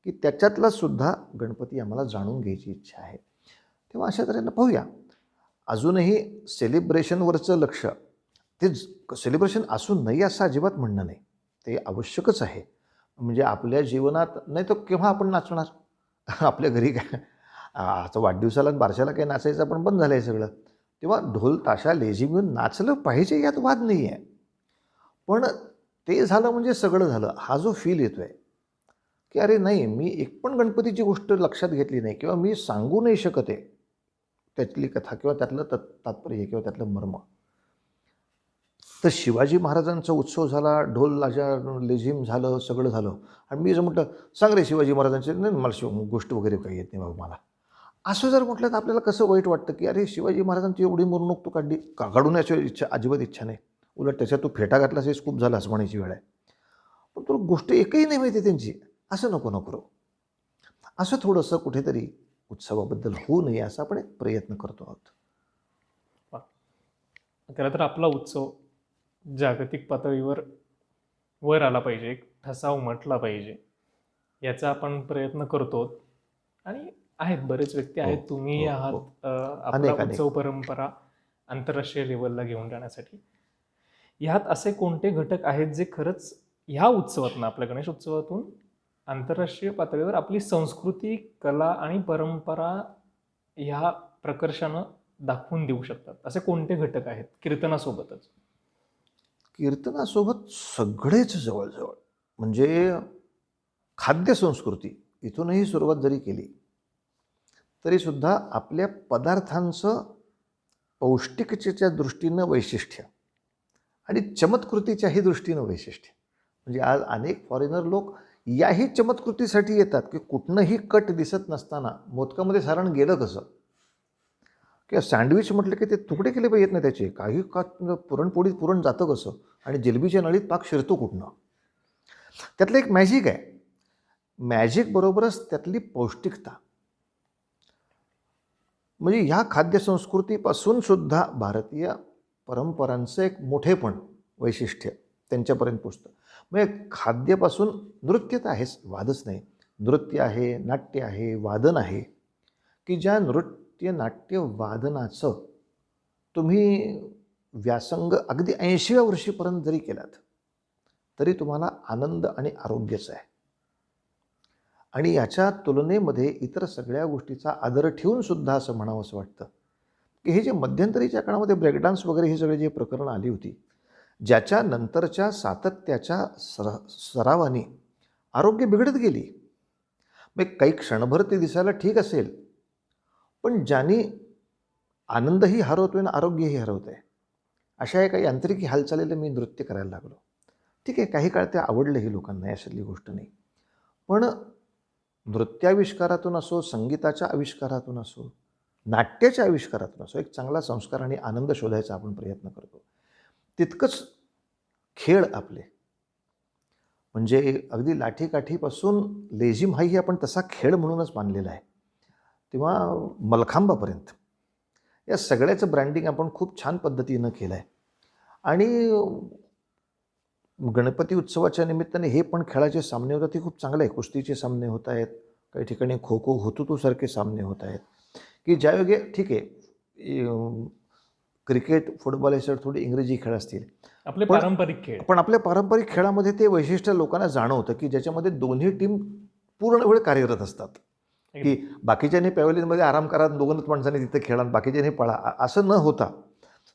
की त्याच्यातला सुद्धा गणपती आम्हाला जाणून घ्यायची इच्छा आहे. तेव्हा अशा तऱ्हेनं पाहूया. अजूनही सेलिब्रेशनवरचं लक्ष, ते सेलिब्रेशन असून नाही असं अजिबात म्हणणं नाही, ते आवश्यकच आहे. म्हणजे आपल्या जीवनात नाही तर केव्हा आपण नाचणार आपल्या घरी काय आता वाढदिवसाला आणि बारशाला काही नाचायचं पण बंद झालं आहे सगळं. तेव्हा ढोल ताशा लेझिम घेऊन नाचलं पाहिजे, यात वाद नाही आहे. पण ते झालं म्हणजे सगळं झालं, हा जो फील येतो आहे की अरे नाही, मी एक पण गणपतीची गोष्ट लक्षात घेतली नाही, किंवा मी सांगू नाही शकत आहे त्यातली कथा किंवा त्यातलं तात्पर्य किंवा त्यातलं मर्म. तर शिवाजी महाराजांचा उत्सव झाला, ढोल लाजा लेझिम झालं, सगळं झालं, आणि मी जर म्हटलं सांग रे शिवाजी महाराजांचे, नाही मला गोष्ट वगैरे काही येत नाही बाबा मला, असं जर म्हटलं तर आपल्याला कसं वाईट वाटतं की अरे शिवाजी महाराजांची एवढी मिरवणूक तू काढली का, काढण्याची इच्छा अजिबात इच्छा नाही, उलट त्याच्यात तू फेटा घातलास हेच खूप झालं असं म्हणायची वेळ आहे. पण तुला गोष्ट एकही नाही माहिती त्यांची, असं नको नको करू. असं थोडंसं कुठेतरी उत्सवाबद्दल होऊ नये असा आपण एक प्रयत्न करतो आहोत. खरं तर आपला उत्सव जागतिक पातळीवर वर आला पाहिजे, एक ठसा उमटला पाहिजे, याचा आपण प्रयत्न करतो. आणि आहेत बरेच व्यक्ती आहेत, तुम्ही आहात, आपला अनेक. उत्सव परंपरा आंतरराष्ट्रीय लेवलला घेऊन जाण्यासाठी. ह्यात असे कोणते घटक आहेत जे खरंच ह्या उत्सवातून, आपल्या गणेश उत्सवातून आंतरराष्ट्रीय पातळीवर आपली संस्कृती, कला आणि परंपरा ह्या प्रकर्षानं दाखवून देऊ शकतात? असे कोणते घटक आहेत कीर्तनासोबतच? कीर्तनासोबत सगळेच जवळजवळ, म्हणजे खाद्य संस्कृती इथूनही सुरुवात जरी केली तरीसुद्धा आपल्या पदार्थांचं पौष्टिकतेच्या दृष्टीनं वैशिष्ट्य आणि चमत्कृतीच्याही दृष्टीनं वैशिष्ट्य. म्हणजे आज अनेक फॉरेनर लोक याही चमत्कृतीसाठी येतात की कुठनंही कट दिसत नसताना मोदकामध्ये सारण गेलं कसं, किंवा सँडविच म्हटलं की ते तुकडे केले पाहिजेत ना त्याचे, काही का पुरणपोळीत पुरण जातं कसं, आणि जिलबीच्या नळीत पाक शिरतो कुठनं. त्यातलं एक मॅजिक आहे. मॅजिक बरोबरच त्यातली पौष्टिकता. म्हणजे ह्या खाद्यसंस्कृतीपासून सुद्धा भारतीय परंपरांचं एक मोठेपण, वैशिष्ट्य त्यांच्यापर्यंत पोचतं. म्हणजे खाद्यापासून नृत्य तर आहेच, वादच नाही. नृत्य आहे, नाट्य आहे, वादन आहे, की ज्या नृत्य नाट्य वादनाचं तुम्ही व्यासंग अगदी 80व्या वर्षीपर्यंत जरी केलात तरी तुम्हाला आनंद आणि आरोग्यच आहे. आणि याच्या तुलनेमध्ये इतर सगळ्या गोष्टीचा आदर ठेवून सुद्धा असं म्हणावं असं वाटतं की हे जे मध्यंतरीच्या काळामध्ये ब्रेकडान्स वगैरे हे सगळे जे प्रकरणं आली होती, ज्याच्या नंतरच्या सातत्याच्या सरावाने आरोग्य बिघडत गेली. मग काही क्षणभर ते दिसायला ठीक असेल, पण ज्यांनी आनंदही हरवतोय ना आरोग्यही हरवतंय, अशा काही यांत्रिकी हालचालीला मी नृत्य करायला लागलो. ठीक आहे, काही काळ ते आवडलंही लोकांना, याच्यातली गोष्ट नाही. पण नृत्याविष्कारातून असो, संगीताच्या आविष्कारातून असो, नाट्याच्या आविष्कारातून असो, एक चांगला संस्कार आणि आनंद शोधायचा आपण प्रयत्न करतो. तितकंच खेळ आपले, म्हणजे अगदी लाठीकाठीपासून लेझिम हाही आपण तसा खेळ म्हणूनच मानलेला आहे, तेव्हा मलखांबापर्यंत या सगळ्याचं ब्रँडिंग आपण खूप छान पद्धतीनं केलं आहे. आणि गणपती उत्सवाच्या निमित्ताने हे पण खेळाचे सामने होतात, ते खूप चांगलं आहे. कुस्तीचे सामने होत आहेत, काही ठिकाणी खो खो हुतुतूसारखे सामने होत आहेत, की ज्यायोगे ठीक आहे क्रिकेट, फुटबॉल हे सगळं थोडी इंग्रजी खेळ असतील, आपले पारंपरिक खेळ. पण आपल्या पारंपरिक खेळामध्ये ते वैशिष्ट्य लोकांना जाणवतं की ज्याच्यामध्ये दोन्ही टीम पूर्ण वेळ कार्यरत असतात. की बाकीच्याने पॅव्हलियनमध्ये आराम करा, दोघंच माणसांनी तिथे खेळा, बाकीच्याने पळा, असं न होता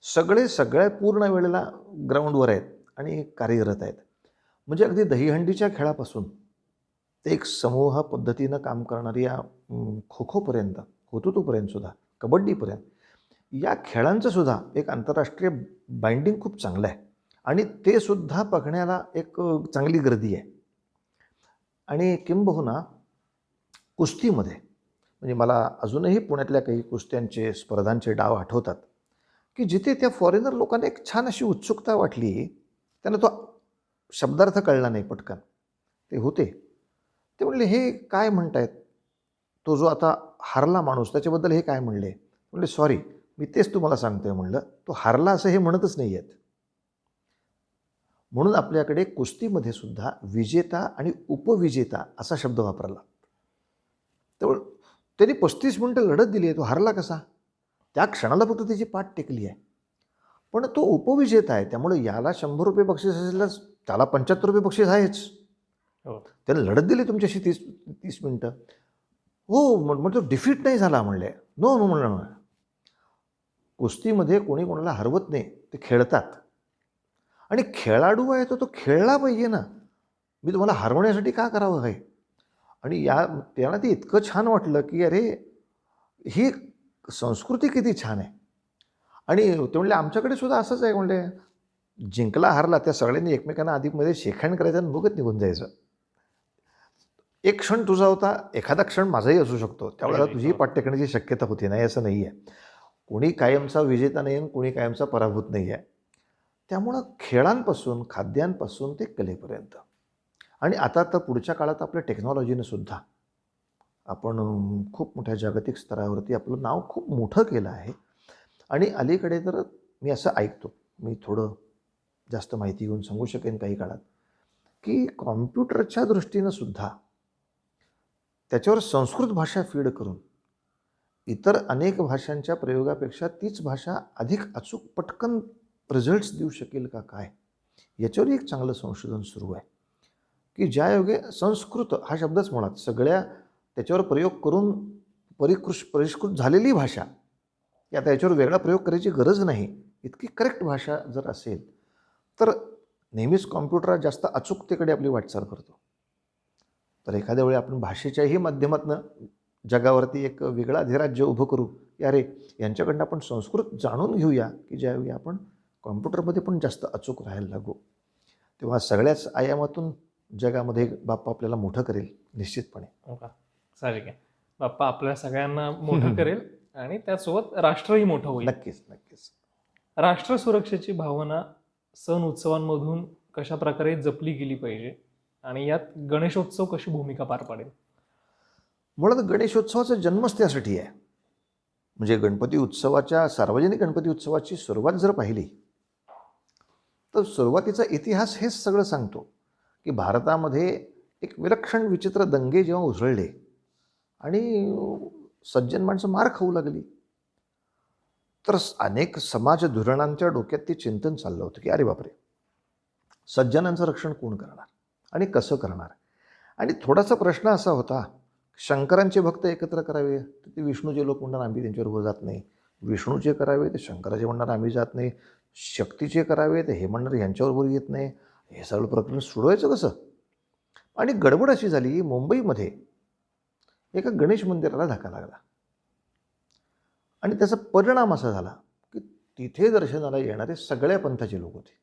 सगळे सगळ्या पूर्ण वेळेला ग्राउंडवर आहेत आणि कार्यरत आहेत. म्हणजे अगदी दहीहंडीच्या खेळापासून ते एक समूह पद्धतीनं काम करणारी या खो खोपर्यंत, हुतुतूपर्यंतसुद्धा, कबड्डीपर्यंत या खेळांचं सुद्धा एक आंतरराष्ट्रीय बाइंडिंग खूप चांगलं आहे. आणि ते सुद्धा बघण्याला एक चांगली गर्दी आहे. आणि किंबहुना कुस्तीमध्ये, म्हणजे मला अजूनही पुण्यातल्या काही कुस्त्यांचे स्पर्धांचे डाव आठवतात की जिथे त्या फॉरेनर लोकांना एक छान अशी उत्सुकता वाटली, त्यांना तो शब्दार्थ कळला नाही पटकन, ते होते, ते म्हणले हे काय म्हणतायत, तो जो आता हारला माणूस त्याच्याबद्दल हे काय म्हणले. म्हणले सॉरी, मी तेच तुम्हाला सांगतोय, म्हणलं तो हारला असं हे म्हणतच नाही आहेत. म्हणून आपल्याकडे कुस्तीमध्ये सुद्धा विजेता आणि उपविजेता असा शब्द वापरला. तर त्यांनी 35 मिनिटं लढत दिली आहे, तो हारला कसा, त्या क्षणाला फक्त त्याची पाठ टेकली आहे, पण तो उपविजेता आहे, त्यामुळे याला 100 रुपये बक्षीस असेलच, त्याला 75 रुपये बक्षीस आहेच. त्याने लढत दिली तुमच्याशी 30 मिनिटं. हो मग तो डिफीट नाही झाला म्हणले. नो नो म्हणलं, कुस्तीमध्ये कोणी कोणाला हरवत नाही, ते खेळतात. आणि खेळाडू आहे तो खेळला पाहिजे ना, मी तुम्हाला हरवण्यासाठी का करावं आहे. आणि त्यांना ते इतकं छान वाटलं की अरे ही संस्कृती किती छान आहे. आणि ते म्हणले आमच्याकडे सुद्धा असंच आहे, म्हणले जिंकला हारला त्या सगळ्यांनी एकमेकांना आधीमध्ये शेकहँड करायचं आणि बघत निघून जायचं. एक क्षण तुझा होता, एखादा क्षण माझाही असू शकतो, त्यावेळेला तुझीही पाठ टेकण्याची शक्यता होती, नाही असं नाही आहे. कोणी कायमचा विजेता नाही आणि कोणी कायमचा पराभूत नाही आहे. त्यामुळं खेळांपासून, खाद्यांपासून ते कलेपर्यंत, आणि आता तर पुढच्या काळात आपल्या टेक्नॉलॉजीनं सुद्धा आपण खूप मोठ्या जागतिक स्तरावरती आपलं नाव खूप मोठं केलं आहे. आणि अलीकडे तर मी असं ऐकतो, मी थोडं जास्त माहिती घेऊन सांगू शकेन काही काळात, की कॉम्प्युटरच्या दृष्टीनं सुद्धा त्याच्यावर संस्कृत भाषा फीड करून इतर अनेक भाषांच्या प्रयोगापेक्षा तीच भाषा अधिक अचूक पटकन रिझल्ट्स देऊ शकेल का काय, याच्यावर एक चांगलं संशोधन सुरू आहे की ज्यायोगे संस्कृत हा शब्दच मुळात सगळ्या त्याच्यावर प्रयोग करून परिष्कृत झालेली भाषा, की आता याच्यावर वेगळा प्रयोग करायची गरज नाही, इतकी करेक्ट भाषा जर असेल तर नेहमीच कॉम्प्युटर हा जास्त अचूकतेकडे आपली वाटचाल करतो. तर एखाद्या वेळी आपण भाषेच्याही माध्यमातून जगावरती एक वेगळं अधिराज्य उभं करू की अरे यांच्याकडनं आपण संस्कृत जाणून घेऊया, की ज्यावेळी आपण कॉम्प्युटरमध्ये पण जास्त अचूक राहायला लागू, तेव्हा सगळ्याच आयामातून जगामध्ये बाप्पा आपल्याला मोठं करेल निश्चितपणे. हो का? चालेल काय, बाप्पा आपल्या सगळ्यांना मोठं करेल आणि त्यासोबत राष्ट्रही मोठं होईल. नक्कीच नक्कीच. राष्ट्र सुरक्षेची भावना सण उत्सवांमधून कशा प्रकारे जपली गेली पाहिजे आणि यात गणेशोत्सव कशी भूमिका पार पाडेल? मुळात गणेशोत्सवाचा जन्मच त्यासाठी आहे. म्हणजे गणपती उत्सवाच्या सार्वजनिक गणपती उत्सवाची सुरुवात जर पाहिली तर सुरुवातीचा इतिहास हेच सगळं सांगतो की भारतामध्ये एक विलक्षण विचित्र दंगे जेव्हा उसळले आणि सज्जन माणसं मार खाऊ लागली, तर अनेक समाज धोरणांच्या डोक्यात ते चिंतन चाललं होतं की अरे बापरे, सज्जनांचं रक्षण कोण करणार आणि कसं करणार. आणि थोडासा प्रश्न असा होता, शंकरांचे भक्त एकत्र करावे तर ते विष्णूचे लोक म्हणणार आम्ही त्यांच्याबरोबर जात नाही, विष्णूचे करावे ते शंकराचे म्हणणार आम्ही जात नाही, शक्तीचे करावे तर हे म्हणणार ह्यांच्याबरोबर येत नाही. हे सगळं प्रकरण सोडवायचं कसं. आणि गडबड अशी झाली, मुंबईमध्ये एका गणेश मंदिराला धक्का लागला आणि त्याचा परिणाम असा झाला की तिथे दर्शनाला येणारे सगळ्या पंथाचे लोक होते.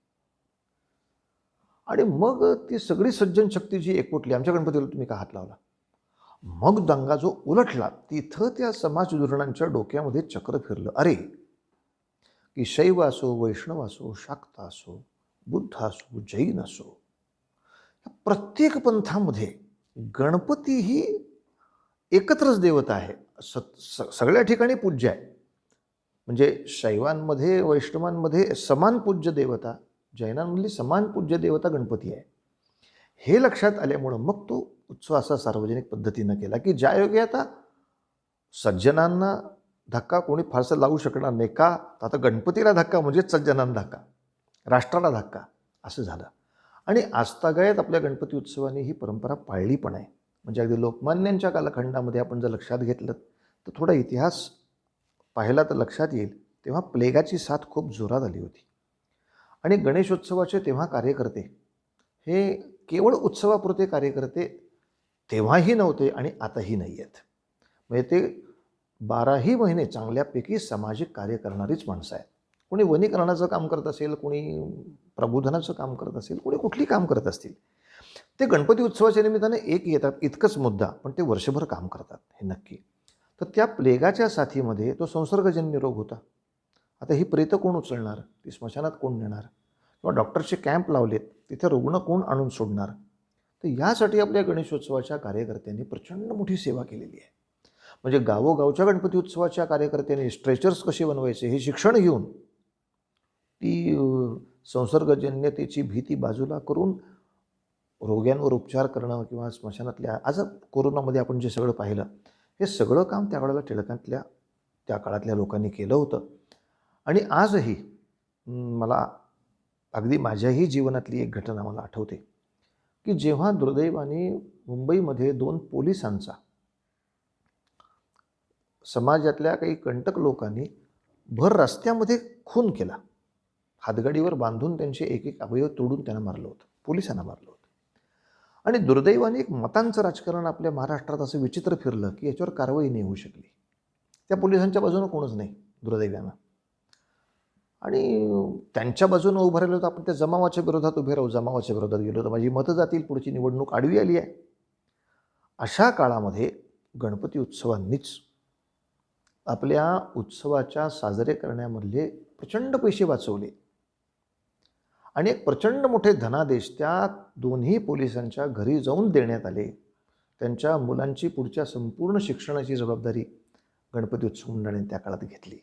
आणि मग ती सगळी सज्जन शक्ती जी एकवटली, आमच्या गणपतीला तुम्ही का हात लावला, मग दंगा जो उलटला, तिथं त्या समाज धोरणांच्या डोक्यामध्ये चक्र फिरलं. अरे की शैव असो, वैष्णव असो, शाक्त असो, बुद्ध असो, जैन असो, प्रत्येक पंथामध्ये गणपती ही एकत्रच देवता आहे, सगळ्या ठिकाणी पूज्य आहे. म्हणजे शैवांमध्ये वैष्णवांमध्ये समान पूज्य देवता, जैनांमधली समान पूज्य देवता गणपती आहे. हे लक्षात आल्यामुळं मग तो उत्सव असा सार्वजनिक पद्धतीनं केला की ज्यायोगे आता सज्जनांना धक्का कोणी फारसं लावू शकणार नाही. का, आता गणपतीला धक्का म्हणजेच सज्जनांना धक्का, राष्ट्राला धक्का, असं झालं. आणि आजतागायत आपल्या गणपती उत्सवाने ही परंपरा पाळली पण आहे. म्हणजे अगदी लोकमान्यांच्या कालखंडामध्ये आपण जर लक्षात घेतलं तर थोडा इतिहास पाहिला तर लक्षात येईल, तेव्हा प्लेगाची साथ खूप जोरात आली होती. आणि गणेशोत्सवाचे तेव्हा कार्यकर्ते हे केवळ उत्सवापुरते कार्यकर्ते तेव्हाही नव्हते आणि आताही नाही आहेत. म्हणजे ते 12ही महिने चांगल्यापैकी सामाजिक कार्य करणारीच माणसं आहेत. कोणी वनीकरणाचं काम करत असेल, कोणी प्रबोधनाचं काम करत असेल, कोणी कुठली काम करत असतील, ते गणपती उत्सवाच्या निमित्ताने एक येतात इतकंच मुद्दा, पण ते वर्षभर काम करतात हे नक्की. तर त्या प्लेगाच्या साथीमध्ये तो संसर्गजन्य रोग होता. आता ही प्रेतं कोण उचलणार, ती स्मशानात कोण नेणार, किंवा डॉक्टरचे कॅम्प लावलेत तिथे रुग्ण कोण आणून सोडणार. तर यासाठी आपल्या गणेशोत्सवाच्या कार्यकर्त्यांनी प्रचंड मोठी सेवा केलेली आहे. म्हणजे गावोगावच्या गणपती उत्सवाच्या कार्यकर्त्यांनी स्ट्रेचर्स कसे बनवायचे हे शिक्षण घेऊन ती संसर्गजन्यतेची भीती बाजूला करून रोग्यांवर उपचार करणं किंवा स्मशानातल्या, आज कोरोनामध्ये आपण जे सगळं पाहिलं, हे सगळं काम त्यावेळेला टिळकांतल्या त्या काळातल्या लोकांनी केलं होतं. आणि आजही मला अगदी माझ्याही जीवनातली एक घटना मला आठवते की जेव्हा दुर्दैवाने मुंबईमध्ये 2 पोलिसांचा समाजातल्या काही कंटक लोकांनी भर रस्त्यामध्ये खून केला. हातगाडीवर बांधून त्यांचे एक एक अवयव तोडून त्यांना मारलं होतं, पोलिसांना मारलं होतं. आणि दुर्दैवाने एक मतांचं राजकारण आपल्या महाराष्ट्रात असं विचित्र फिरलं की याच्यावर कारवाई नाही होऊ शकली. त्या पोलिसांच्या बाजूनं कोणच नाही दुर्दैवानं. आणि त्यांच्या बाजूनं उभं राहिलो तर आपण त्या जमावाच्या विरोधात उभे राहू, जमावाच्या विरोधात गेलो तर माझी मतं जातील, पुढची निवडणूक आडवी आली आहे. अशा काळामध्ये गणपती उत्सवांनीच आपल्या उत्सवाच्या साजरे करण्यामधले प्रचंड पैसे वाचवले आणि एक प्रचंड मोठे धनादेश त्या दोन्ही पोलिसांच्या घरी जाऊन देण्यात आले. त्यांच्या मुलांची पुढच्या संपूर्ण शिक्षणाची जबाबदारी गणपती उत्सव मंडळाने त्या काळात घेतली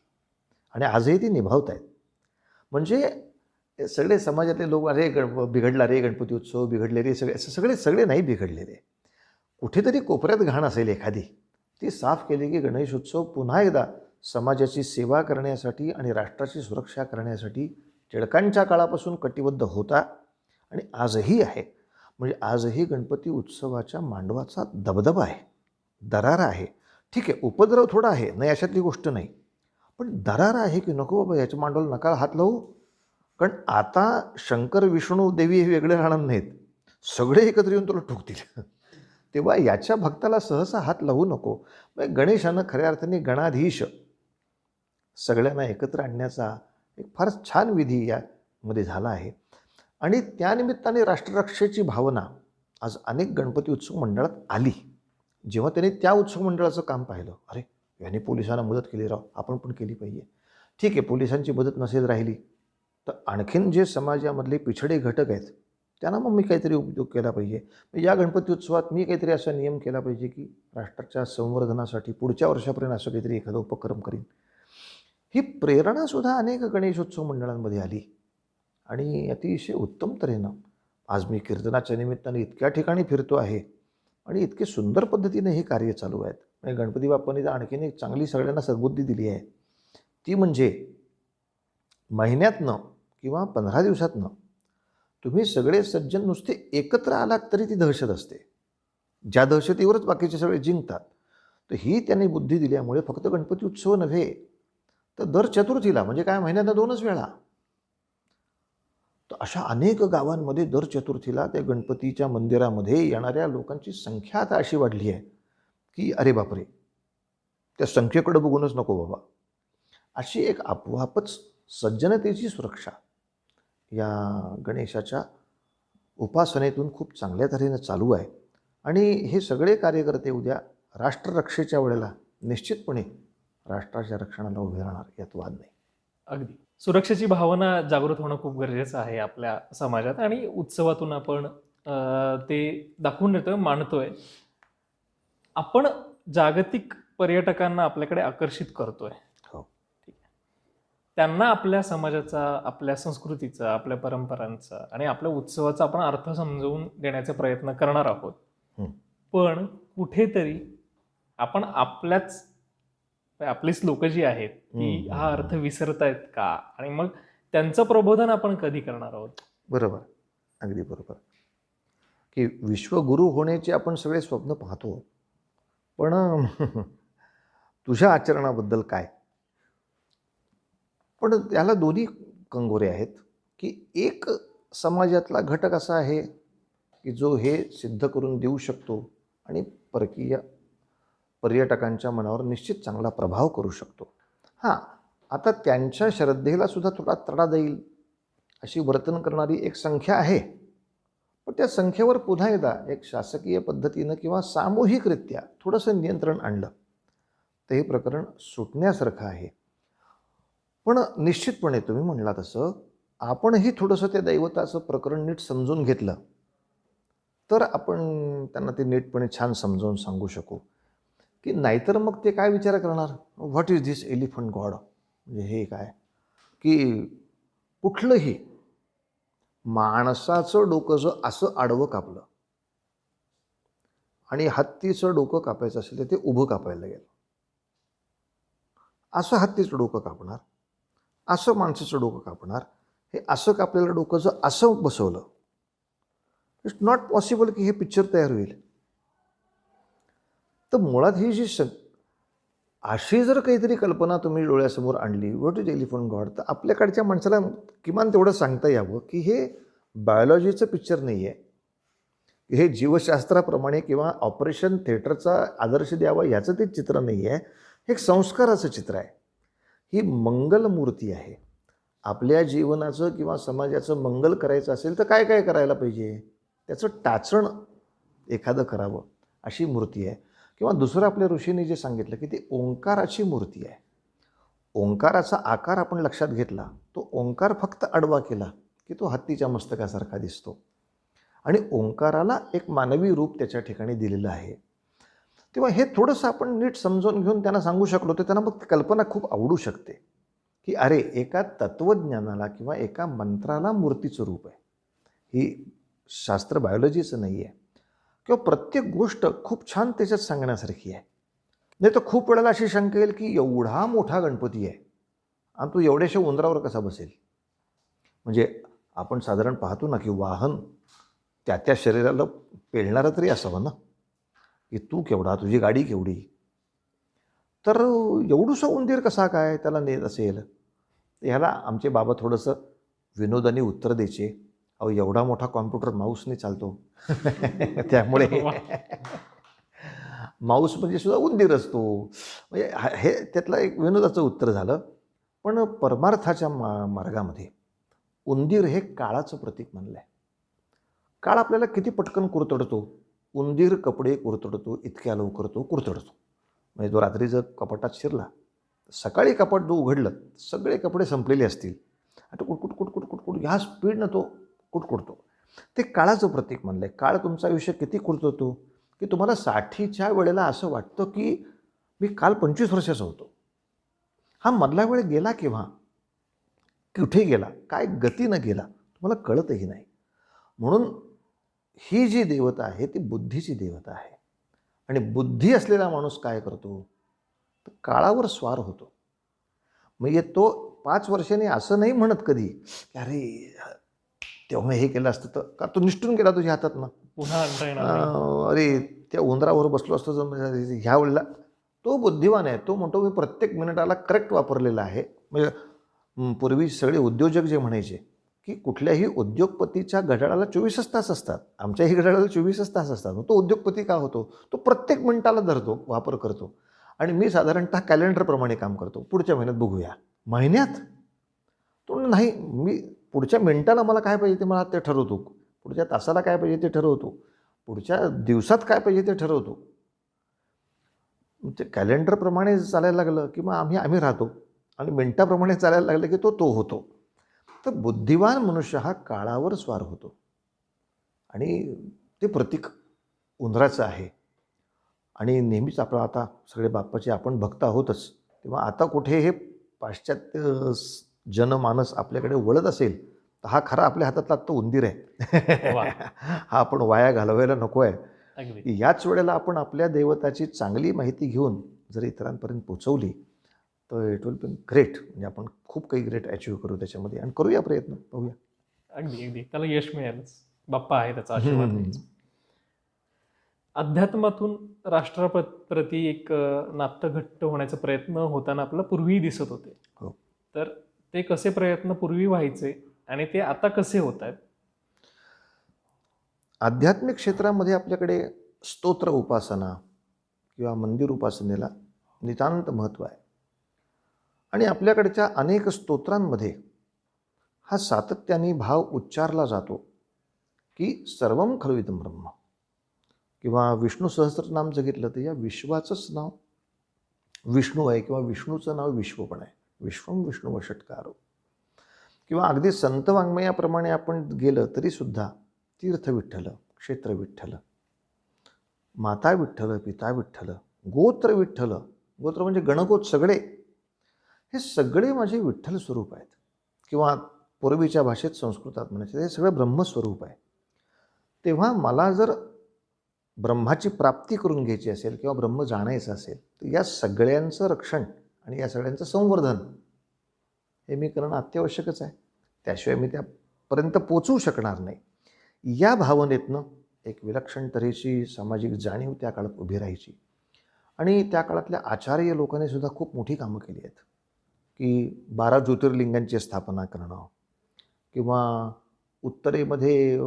आणि आजही ती निभावत आहेत. म्हणजे सगळे समाजातले लोक अरे बिघडला रे गणपती उत्सव, बिघडले रे सगळे, सगळे नाही बिघडलेले. कुठेतरी कोपऱ्यात घाण असेल एखादी, ती साफ केली की गणेशोत्सव पुन्हा एकदा समाजाची सेवा करण्यासाठी आणि राष्ट्राची सुरक्षा करण्यासाठी टिळकांच्या काळापासून कटिबद्ध होता आणि आजही आहे. म्हणजे आजही गणपती उत्सवाच्या मांडवाचा दबदबा आहे, दरारा आहे. ठीक आहे, उपद्रव थोडा आहे, नाही अशातली गोष्ट नाही, पण दरारा आहे की नको बाबा याच्या मांडवाला नका हात लावू. कारण आता शंकर विष्णू देवी हे वेगळे राहणार नाहीत, सगळे एकत्र येऊन तुला ठोकतील. तेव्हा याच्या भक्ताला सहसा हात लावू नको. म्हणजे गणेशानं खऱ्या अर्थाने गणाधीश सगळ्यांना एकत्र आणण्याचा एक फारच छान विधी यामध्ये झाला आहे. आणि त्यानिमित्ताने राष्ट्ररक्षेची भावना आज अनेक गणपती उत्सव मंडळात आली. जेव्हा त्यांनी त्या उत्सव मंडळाचं काम पाहिलं, अरे यांनी पोलिसांना मदत केली राव, आपण पण केली पाहिजे. ठीक आहे, पोलिसांची मदत नसेल राहिली तर आणखीन जे समाजामधले पिछडे घटक आहेत त्यांना मग मी काहीतरी उपयोग केला पाहिजे. या गणपती उत्सवात मी काहीतरी असा नियम केला पाहिजे की राष्ट्राच्या संवर्धनासाठी पुढच्या वर्षापर्यंत असं काहीतरी एखादा उपक्रम करीन. ही प्रेरणासुद्धा अनेक गणेशोत्सव मंडळांमध्ये आली आणि अतिशय उत्तम तऱ्हेनं आज मी कीर्तनाच्या निमित्ताने इतक्या ठिकाणी फिरतो आहे आणि इतके सुंदर पद्धतीने हे कार्य चालू आहेत. म्हणजे गणपती बाप्पांनी तर आणखीन एक चांगली सगळ्यांना सद्बुद्धी दिली आहे. ती म्हणजे महिन्यातनं किंवा 15 दिवसातनं तुम्ही सगळे सज्जन नुसते एकत्र आलात तरी ती दहशत असते. ज्या दहशतीवरच बाकीचे सगळे जिंकतात. तर ही त्यांनी बुद्धी दिल्यामुळे फक्त गणपती उत्सव नव्हे तर दर चतुर्थीला, म्हणजे काय, महिन्यातनं 2च वेळा, तर अशा अनेक गावांमध्ये दर चतुर्थीला त्या गणपतीच्या मंदिरामध्ये येणाऱ्या लोकांची संख्या आता अशी वाढली आहे की अरे बापरे, त्या संख्येकडे बघूनच नको बाबा. अशी एक आपोआपच सज्जनतेची सुरक्षा या गणेशाच्या उपासनेतून खूप चांगल्या तऱ्हेनं चालू आहे. आणि हे सगळे कार्यकर्ते उद्या राष्ट्ररक्षेच्या वेळेला निश्चितपणे राष्ट्राच्या रक्षणाला उभे राहणार, यात वाद नाही. अगदी सुरक्षेची भावना जागृत होणं खूप गरजेचं आहे आपल्या समाजात आणि उत्सवातून आपण ते दाखवून देतोय, मांडतोय. आपण जागतिक पर्यटकांना आपल्याकडे आकर्षित करतोय. हो. ठीक आहे. त्यांना आपल्या समाजाचा, आपल्या संस्कृतीचा, आपल्या परंपरांचा आणि आपल्या उत्सवाचा आपण अर्थ समजवून देण्याचे प्रयत्न करणार आहोत. पण कुठेतरी आपण आपलीच लोक जी आहेत ती हा अर्थ विसरतायत का, आणि मग त्यांचं प्रबोधन आपण कधी करणार आहोत? बरोबर, अगदी बरोबर. की विश्वगुरू होण्याचे आपण सगळे स्वप्न पाहतो, पण तुझ्या आचरणाबद्दल काय? पण त्याला दोन्ही कंगोरे आहेत. की एक समाजातला घटक असा आहे की जो हे सिद्ध करून देऊ शकतो आणि परकीय पर्यटकांच्या मनावर निश्चित चांगला प्रभाव करू शकतो. हां, आता त्यांच्या श्रद्धेला सुद्धा थोडा तडा देईल अशी वर्तन करणारी एक संख्या आहे. पण त्या संख्येवर पुन्हा एकदा एक शासकीय पद्धतीनं किंवा सामूहिकरित्या थोडंसं नियंत्रण आणलं तर हे प्रकरण सुटण्यासारखं आहे. पण निश्चितपणे तुम्ही म्हणला तसं आपणही थोडंसं त्या दैवताचं प्रकरण नीट समजून घेतलं तर आपण त्यांना ते नीटपणे छान समजावून सांगू शकू. की नाहीतर मग ते काय विचार करणार, what is this elephant God, म्हणजे हे काय, की कुठलंही माणसाचं डोकं जर असं आडवं कापलं आणि हत्तीचं डोकं कापायचं असेल तर ते उभं कापायला गेलं, असं हत्तीचं डोकं कापणार, असं माणसाचं डोकं कापणार, हे असं कापलेलं डोकं जर असं बसवलं, इट्स नॉट पॉसिबल की हे पिक्चर तयार होईल. तर मुळात ही जी अशी जर काहीतरी कल्पना तुम्ही डोळ्यासमोर आणली, व्हॉट इज एलिफंट गॉड, तर आपल्याकडच्या माणसाला किमान तेवढं सांगता यावं की हे बायोलॉजीचं पिक्चर नाही आहे, हे जीवशास्त्राप्रमाणे किंवा ऑपरेशन थिएटरचा आदर्श द्यावा याचं ते चित्र नाही आहे, हे एक संस्काराचं चित्र आहे. ही मंगलमूर्ती आहे. आपल्या जीवनाचं किंवा समाजाचं मंगल करायचं असेल तर काय काय करायला पाहिजे, त्याचं टाचण एखादं करावं अशी मूर्ती आहे. किंवा दुसरं आपल्या ऋषींनी जे सांगितलं की ती ओंकाराची मूर्ती आहे. ओंकाराचा आकार आपण लक्षात घेतला, तो ओंकार फक्त आडवा केला की तो हत्तीच्या मस्तकासारखा दिसतो आणि ओंकाराला एक मानवी रूप त्याच्या ठिकाणी दिलेलं आहे. तेव्हा हे थोडंसं आपण नीट समजावून घेऊन त्यांना सांगू शकलो तर त्यांना मग कल्पना खूप आवडू शकते की अरे एका तत्त्वज्ञानाला किंवा एका मंत्राला मूर्तीचं रूप आहे. ही शास्त्र बायोलॉजीचं नाही आहे किंवा प्रत्येक गोष्ट खूप छान त्याच्यात सांगण्यासारखी आहे. नाही तर खूप वेळेला अशी शंका येईल की एवढा मोठा गणपती आहे आणि तो एवढ्याशा उंदरावर कसा बसेल. म्हणजे आपण साधारण पाहतो ना की वाहन त्या शरीराला पेलणारं तरी असावं ना, की तू केवढा, तुझी गाडी केवढी. तर एवढूसा उंदीर कसा काय त्याला नेत असेल. ह्याला आमचे बाबा थोडंसं विनोदाने उत्तर द्यायचे, अहो एवढा मोठा कॉम्प्युटर माऊसने चालतो. त्यामुळे वा. माऊस म्हणजे सुद्धा उंदीर असतो. म्हणजे हे त्यातलं एक विनोदाचं उत्तर झालं. पण परमार्थाच्या मार्गामध्ये उंदीर हे काळाचं प्रतीक मानलं आहे. काळ आपल्याला किती पटकन कुरतडतो. उंदीर कपडे कुरतडतो, इतक्या लवकर तो कुरतडतो. म्हणजे तो रात्री जर कपाटात शिरला, सकाळी कपाट जो उघडलं सगळे कपडे संपलेले असतील आणि कुटकुट कुटकुट कुटकुट ह्या स्पीडनं तो कुटकुटतो. ते काळाचं प्रतीक मानलं आहे. काळ तुमचं आयुष्य किती कुरतडतो की तुम्हाला 60च्या वेळेला असं वाटतं की मी काल 25 वर्षाचा होतो. हा मधला वेळ गेला केव्हा, कुठे गेला, काय गतीनं गेला तुम्हाला कळतही नाही. म्हणून ही जी देवता आहे ती बुद्धीची देवता आहे. आणि बुद्धी असलेला माणूस काय करतो, तर काळावर स्वार होतो. म्हणजे तो 5 वर्षांनी असं नाही म्हणत कधी की अरे तेव्हा हे केलं असतं तर, का तो निष्ठून गेला तुझ्या हातातनं. पुन्हा आणता येणार नाही. अरे त्या उंदरावर बसलो असतो जर ह्या वेळेला. तो बुद्धिवान आहे. तो म्हणतो मी प्रत्येक मिनिटाला करेक्ट वापरलेला आहे. म्हणजे पूर्वी सगळे उद्योजक जे म्हणायचे की कुठल्याही उद्योगपतीच्या घड्याळाला 24च तास असतात, आमच्याही घड्याळाला 24च तास असतात. तो उद्योगपती का होतो, तो प्रत्येक मिनिटाला धरतो, वापर करतो. आणि मी साधारणतः कॅलेंडरप्रमाणे काम करतो. पुढच्या महिन्यात बघूया. महिन्यात तो नाही, मी पुढच्या मिनिटाला मला काय पाहिजे ते मला ते ठरवतो, पुढच्या तासाला काय पाहिजे ते ठरवतो, पुढच्या दिवसात काय पाहिजे ते ठरवतो. ते कॅलेंडरप्रमाणे चालायला लागलं की मग आम्ही राहतो आणि मिनिटाप्रमाणे चालायला लागलं की तो होतो. तर बुद्धिवान मनुष्य हा काळावर स्वार होतो आणि ते प्रतीक उंदराचं आहे. आणि नेहमीच आपलं आता सगळे बाप्पाचे आपण भक्त आहोतच, तेव्हा आता कुठे हे पाश्चात्य जनमानस आपल्याकडे वळत असेल तर हा खरा आपल्या हातातला आत्ता उंदीर आहे. वा. हा आपण वाया घालवायला नको आहे. अगदी. याच वेळेला आपण आपल्या दैवताची चांगली माहिती घेऊन जर इतरांपर्यंत पोचवली तर इट विल बी ग्रेट. म्हणजे आपण खूप काही ग्रेट अचीव करू त्याच्यामध्ये आणि करूया प्रयत्न, बघूया. अगदी अगदी त्याला यश मिळेलच. बाप्पा आहे त्याचा आशीर्वाद घ्यायचा. अध्यात्मातून राष्ट्राप्रती एक नातं घट्ट होण्याचा प्रयत्न होताना आपल्याला पूर्वीही दिसत होते. हो. तर ते कसे प्रयत्न पूर्वी व्हायचे आणि ते आता कसे होत आहेत? आध्यात्मिक क्षेत्रामध्ये आपल्याकडे स्तोत्र उपासना किंवा मंदिर उपासनेला नितांत महत्त्व आहे. आणि आपल्याकडच्या अनेक स्तोत्रांमध्ये हा सातत्याने भाव उच्चारला जातो की सर्वम खलविदं ब्रह्म. किंवा विष्णू सहस्त्रनाम जर घेतलं तर या विश्वाचंच नाव विष्णू आहे किंवा विष्णूचं नाव विश्व पण आहे. विश्वम विष्णू वषटकारो. किंवा अगदी संत वाङ्मयाप्रमाणे आपण गेलं तरीसुद्धा तीर्थ विठ्ठल, क्षेत्र विठ्ठल, माता विठ्ठल, पिता विठ्ठल, गोत्र विठ्ठल, गोत्र म्हणजे गणगोत सगळे, हे सगळे माझे विठ्ठल स्वरूप आहेत. किंवा पूर्वीच्या भाषेत संस्कृतात म्हणायचे हे सगळं ब्रह्मस्वरूप आहे. तेव्हा मला जर ब्रह्माची प्राप्ती करून घ्यायची असेल किंवा ब्रह्म जाणायचं असेल तर या सगळ्यांचं रक्षण आणि या सगळ्यांचं संवर्धन हे मी करणं अत्यावश्यकच आहे. त्याशिवाय मी त्यापर्यंत पोचू शकणार नाही. या भावनेतनं एक विलक्षण तऱ्हेची सामाजिक जाणीव त्या काळात उभी राहायची. आणि त्या काळातल्या आचार्य लोकांनी सुद्धा खूप मोठी कामं केली आहेत की 12 ज्योतिर्लिंगांची स्थापना करणं किंवा उत्तरेमध्ये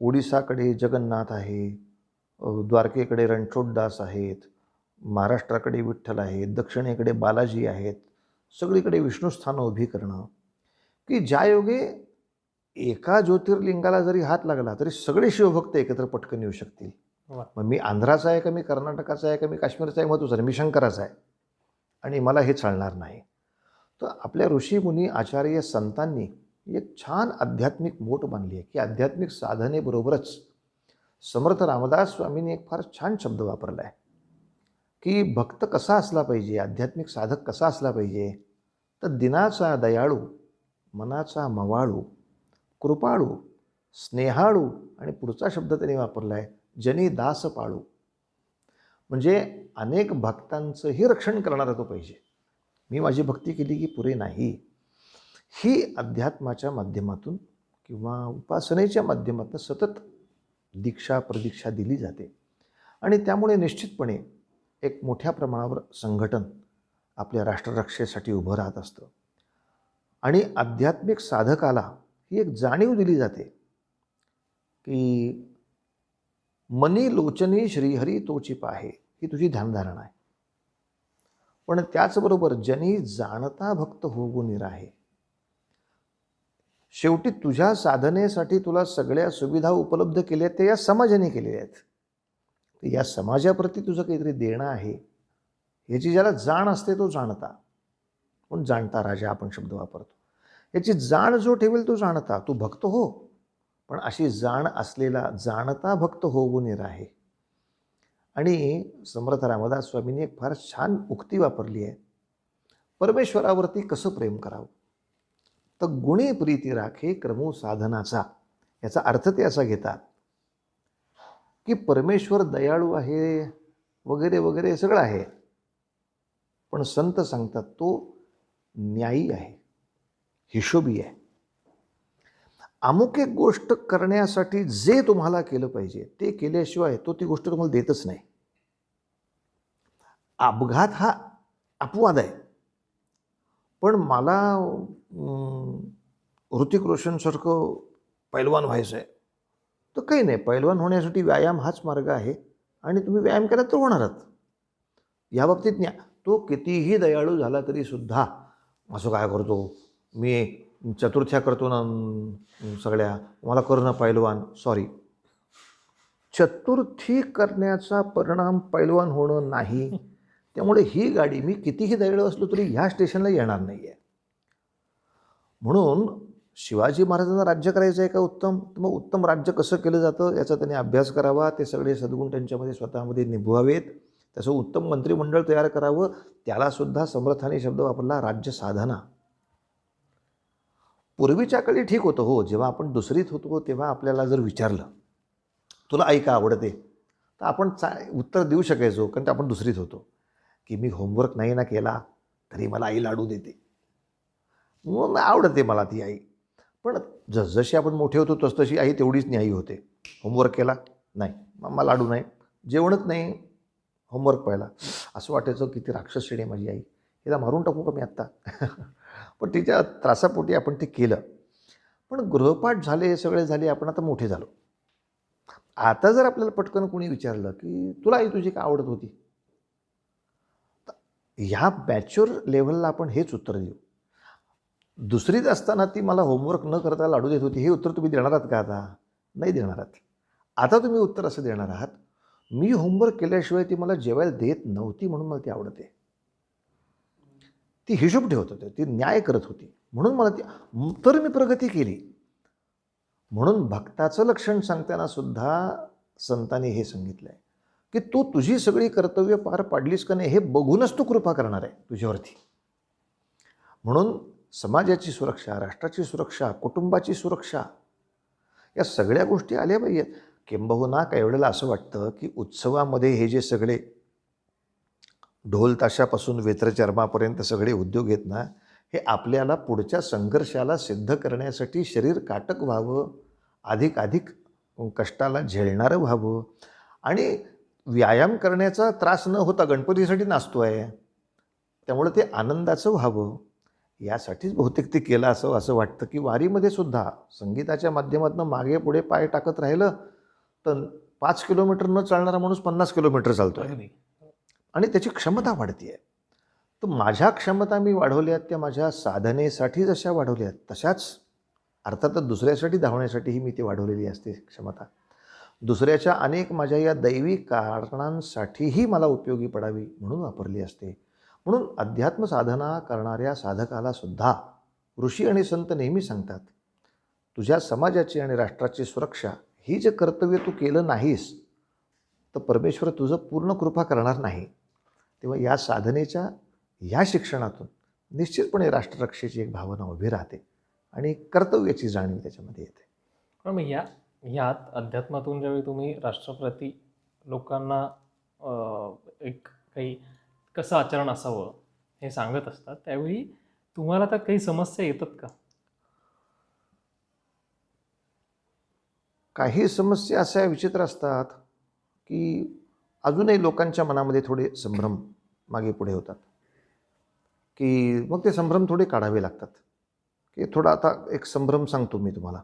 ओडिसाकडे जगन्नाथ आहे, द्वारकेकडे रणछोडदास आहेत, महाराष्ट्राकडे विठ्ठल आहेत, दक्षिणेकडे बालाजी आहेत, सगळीकडे विष्णुस्थानं उभी करणं की ज्यायोगे एका ज्योतिर्लिंगाला जरी हात लागला तरी सगळे शिवभक्त एकत्र पटकन येऊ शकतील. मग मी आंध्राचा आहे का मी कर्नाटकाचा आहे का मी काश्मीरचा आहे महत्त्वाचं नाही, मी शंकराचा आहे आणि मला हे चालणार नाही. तर आपल्या ऋषीमुनी आचार्य संतांनी एक छान आध्यात्मिक मोठ बांधली आहे की आध्यात्मिक साधनेबरोबरच समर्थ रामदास स्वामींनी एक फार छान शब्द वापरला आहे की भक्त कसा असला पाहिजे, आध्यात्मिक साधक कसा असला पाहिजे, तर दिनाचा दयाळू, मनाचा मवाळू, कृपाळू, स्नेहाळू आणि पुढचा शब्द त्यांनी वापरला आहे जनी दास पाळू. म्हणजे अनेक भक्तांचंही रक्षण करणारा तो पाहिजे. मी माझी भक्ती केली की पुरे नाही. ही अध्यात्माच्या माध्यमातून किंवा उपासनेच्या माध्यमातून सतत दीक्षा प्रदीक्षा दिली जाते आणि त्यामुळे निश्चितपणे एक मोठ्या प्रमाणावर संघटन आपल्या राष्ट्ररक्षेसाठी उभं राहत असतं आणि आध्यात्मिक साधकाला ही एक जाणीव दिली जाते की मनी लोचनी श्रीहरी तोची पाहे, ही तुझी ध्यानधारणा आहे. पण त्याचबरोबर जनी जाणता भक्त होऊन राहे. शेवटी तुझ्या साधनेसाठी तुला सगळ्या सुविधा उपलब्ध केल्या ते या समाजाने केलेल्या आहेत. या समाजाप्रती तुझं काहीतरी देणं आहे याची ज्याला जाण असते तो जाणता. पण जाणता राजा आपण शब्द वापरतो. याची जाण जो ठेवेल तो जाणता. तू भक्त हो, पण अशी जाण असलेला जाणता भक्त होऊन राहे. आणि समर्थ रामदास स्वामींनी एक फार छान उक्ती वापरली आहे. परमेश्वरावरती कसं प्रेम करावं, तर गुणी प्रीती राखे क्रमू साधनाचा. याचा अर्थ ते असा घेतात की परमेश्वर दयाळू आहे वगैरे वगैरे सगळं आहे, पण संत सांगतात तो न्यायी आहे, हिशोबी आहे. अमुक एक गोष्ट करण्यासाठी जे तुम्हाला केलं पाहिजे ते केल्याशिवाय तो ती गोष्ट तुम्हाला देतच नाही. अपघात हा अपवाद आहे, पण मला ऋतिक रोशनसारखं पैलवान व्हायचं आहे तर काही नाही. पैलवान होण्यासाठी व्यायाम हाच मार्ग आहे आणि तुम्ही व्यायाम केला तर होणारच. या बाबतीत तो कितीही दयाळू झाला तरी सुद्धा असं काय करतो, मी चतुर्थ्या करतो ना सगळ्या, मला करणं पैलवान. सॉरी, चतुर्थी करण्याचा परिणाम पैलवान होणं नाही. त्यामुळे ही गाडी मी कितीही दयाळू असलो तरी ह्या स्टेशनला येणार नाही आहे. म्हणून शिवाजी महाराजांना राज्य करायचं आहे का उत्तम, तर मग उत्तम राज्य कसं केलं जातं याचा त्यांनी अभ्यास करावा. ते सगळे सद्गुण त्यांच्यामध्ये स्वतःमध्ये निभवावेत. त्याचं उत्तम मंत्रिमंडळ तयार करावं. त्यालासुद्धा समर्थाने शब्द वापरला, राज्य साधना. पूर्वीच्या काळी ठीक होतं हो, जेव्हा आपण दुसरीत होतो तेव्हा आपल्याला जर विचारलं तुला आई का आवडते तर आपण उत्तर देऊ शकायचो, कारण ते आपण दुसरीत होतो. की मी होमवर्क नाही ना केला तरी मला आई लाडू देते, मग आवडते मला ती आई. पण जसजशी आपण मोठे होतो तसतशी आई तेवढीच न्यायी होते. होमवर्क केला नाही, मग लाडू नाही, जेवणच नाही, होमवर्क पाहिला. असं वाटायचं किती राक्षसणी आहे माझी आई, हिला मारून टाकू का मी आत्ता. पण तिच्या त्रासापोटी आपण ते केलं. पण गृहपाठ झाले, सगळे झाले, आपण आता मोठे झालो. आता जर आपल्याला पटकन कोणी विचारलं की तुला आई तुझी का आवडत होती, ह्या मॅच्युअर लेव्हलला आपण हेच उत्तर देऊ. दुसरीत असताना ती मला होमवर्क न करता लाडू देत होती, हे उत्तर तुम्ही देणार आहात का आता? नाही देणार आहात. आता तुम्ही उत्तर असं देणार आहात, मी होमवर्क केल्याशिवाय ती मला जेवायला देत नव्हती म्हणून मला ती आवडते. ती हिशोब ठेवत होती, ती न्याय करत होती म्हणून मला ती, तर मी प्रगती केली. म्हणून भक्ताचं लक्षण सांगताना सुद्धा संतांनी हे सांगितलं आहे की तू तुझी सगळी कर्तव्य पार पाडलीस का नाही हे बघूनच तू कृपा करणार आहे तुझ्यावरती. म्हणून समाजाची सुरक्षा, राष्ट्राची सुरक्षा, कुटुंबाची सुरक्षा, या सगळ्या गोष्टी आल्या पाहिजेत. किंबहुना काही वेळेला असं वाटतं की उत्सवामध्ये हे जे सगळे ढोल ताशापासून वेत्रचर्मापर्यंत सगळे उद्योग आहेत ना, हे आपल्याला पुढच्या संघर्षाला सिद्ध करण्यासाठी शरीर काटक व्हावं, अधिक कष्टाला झेलणारं व्हावं आणि व्यायाम करण्याचा त्रास न होता गणपतीसाठी नाचतो आहे त्यामुळे ते आनंदाचं व्हावं यासाठीच बहुतेक ते केलं असं वाटतं. की वारीमध्ये सुद्धा संगीताच्या माध्यमातून मागे पुढे पाय टाकत राहिलं तर 5 किलोमीटर न चालणारा माणूस 50 किलोमीटर चालतो आहे आणि त्याची क्षमता वाढते आहे. तर माझ्या क्षमता मी वाढवल्यात त्या माझ्या साधनेसाठी जशा वाढवल्यात तशाच अर्थातच दुसऱ्यासाठी धावण्यासाठीही मी ती वाढवलेली असते क्षमता. दुसऱ्याच्या अनेक माझ्या या दैवी कारणांसाठीही मला उपयोगी पडावी म्हणून वापरली असते. म्हणून अध्यात्म साधना करणाऱ्या साधकाला सुद्धा ऋषी आणि संत नेहमी सांगतात, तुझ्या समाजाची आणि राष्ट्राची सुरक्षा ही जे कर्तव्य तू केलं नाहीस तर परमेश्वर तुझं पूर्ण कृपा करणार नाही. तेव्हा या साधनेच्या या शिक्षणातून निश्चितपणे राष्ट्ररक्षेची एक भावना उभी राहते आणि कर्तव्याची जाणीव त्याच्यामध्ये येते. पण मग ह्यात अध्यात्मातून ज्यावेळी तुम्ही राष्ट्रप्रती लोकांना एक काही कसं आचरण असावं हे सांगत असतात, त्यावेळी तुम्हाला त्यात काही समस्या येतात का? काही समस्या अशा विचित्र असतात की अजूनही लोकांच्या मनामध्ये थोडे संभ्रम मागे पुढे होतात, की मग ते संभ्रम थोडे काढावे लागतात. की थोडा आता एक संभ्रम सांगतो मी तुम्हाला.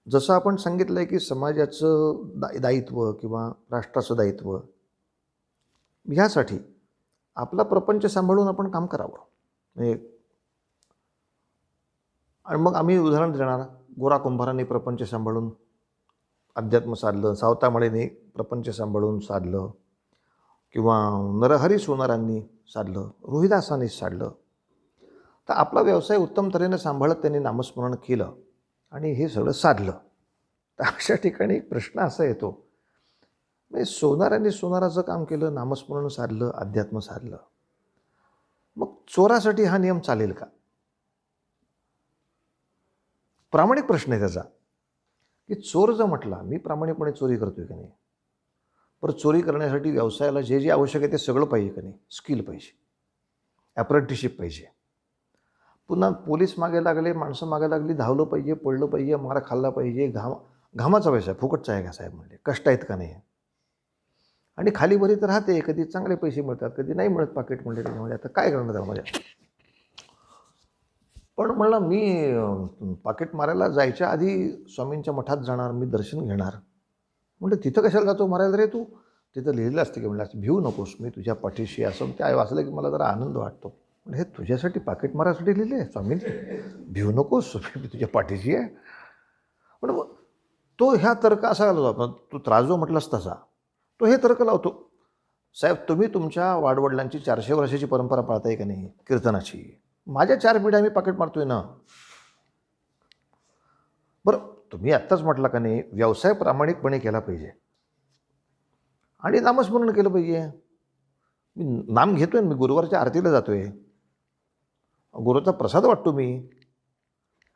जसं आपण सांगितलं आहे की समाजाचं दायित्व किंवा राष्ट्राचं दायित्व ह्यासाठी आपला प्रपंच सांभाळून आपण काम करावं. म्हणजे आणि मग आम्ही उदाहरण देणार. गोरा कुंभारांनी प्रपंच सांभाळून अध्यात्म साधलं, सावतामाळीने प्रपंच सांभाळून साधलं, किंवा नरहरी सोनारांनी साधलं, रोहिदासांनी साधलं. तर आपला व्यवसाय उत्तम तऱ्हेने सांभाळत त्यांनी नामस्मरण केलं आणि हे सगळं साधलं. तर अशा ठिकाणी एक प्रश्न असा येतो, म्हणजे सोनारांनी सोनाराचं काम केलं, नामस्मरण साधलं, अध्यात्म साधलं, मग चोरासाठी हा नियम चालेल का? प्रामाणिक प्रश्न आहे त्याचा, की चोर जर म्हटला मी प्रामाणिकपणे चोरी करतोय का नाही, पर चोरी करण्यासाठी व्यवसायाला जे जे आवश्यक आहे ते सगळं पाहिजे का नाही? स्किल पाहिजे, अप्रेंटिसशिप पाहिजे, पुन्हा पोलीस मागे लागले, माणसं मागे लागली, धावलं पाहिजे, पडलं पाहिजे, मार खाल्ला पाहिजे, घामाचा पैसा फुकटचा आहे का साहेब? म्हणजे कष्ट आहेत का नाही? आणि खाली बरी तर राहते, कधी चांगले पैसे मिळतात, कधी नाही मिळत पाकिट म्हणजे त्याच्यामध्ये. आता काय करणार त्यामध्ये? पण म्हणलं मी पाकिट मारायला जायच्या आधी स्वामींच्या मठात जाणार, मी दर्शन घेणार. म्हणलं तिथं कशाला जातो मारायला रे तू? तिथं लिहिलं असतं की म्हणलं भिवू नकोस, मी तुझ्या पाठीशी. असं ते वाचलं की मला जरा आनंद वाटतो. म्हणजे हे तुझ्यासाठी पाकिट मारायसाठी लिहिले आहे स्वामींनी, भिवू नकोस, मी तुझ्या पाठीशी आहे. पण तो ह्या तर्क असा लावतो, तू त्राजो म्हटलास तसा तो हे तर्क लावतो, साहेब तुम्ही तुमच्या वाडवडिलांची 400 वर्षाची परंपरा पाळताय का नाही कीर्तनाची? माझ्या 4 पिढ्या मी पाकिट मारतोय ना. बरं, तुम्ही आत्ताच म्हटला का नाही व्यवसाय प्रामाणिकपणे केला पाहिजे आणि नामस्मरण केलं पाहिजे. मी नाम घेतोय, मी गुरुवारच्या आरतीला जातोय, गुरुचा प्रसाद वाटतो मी,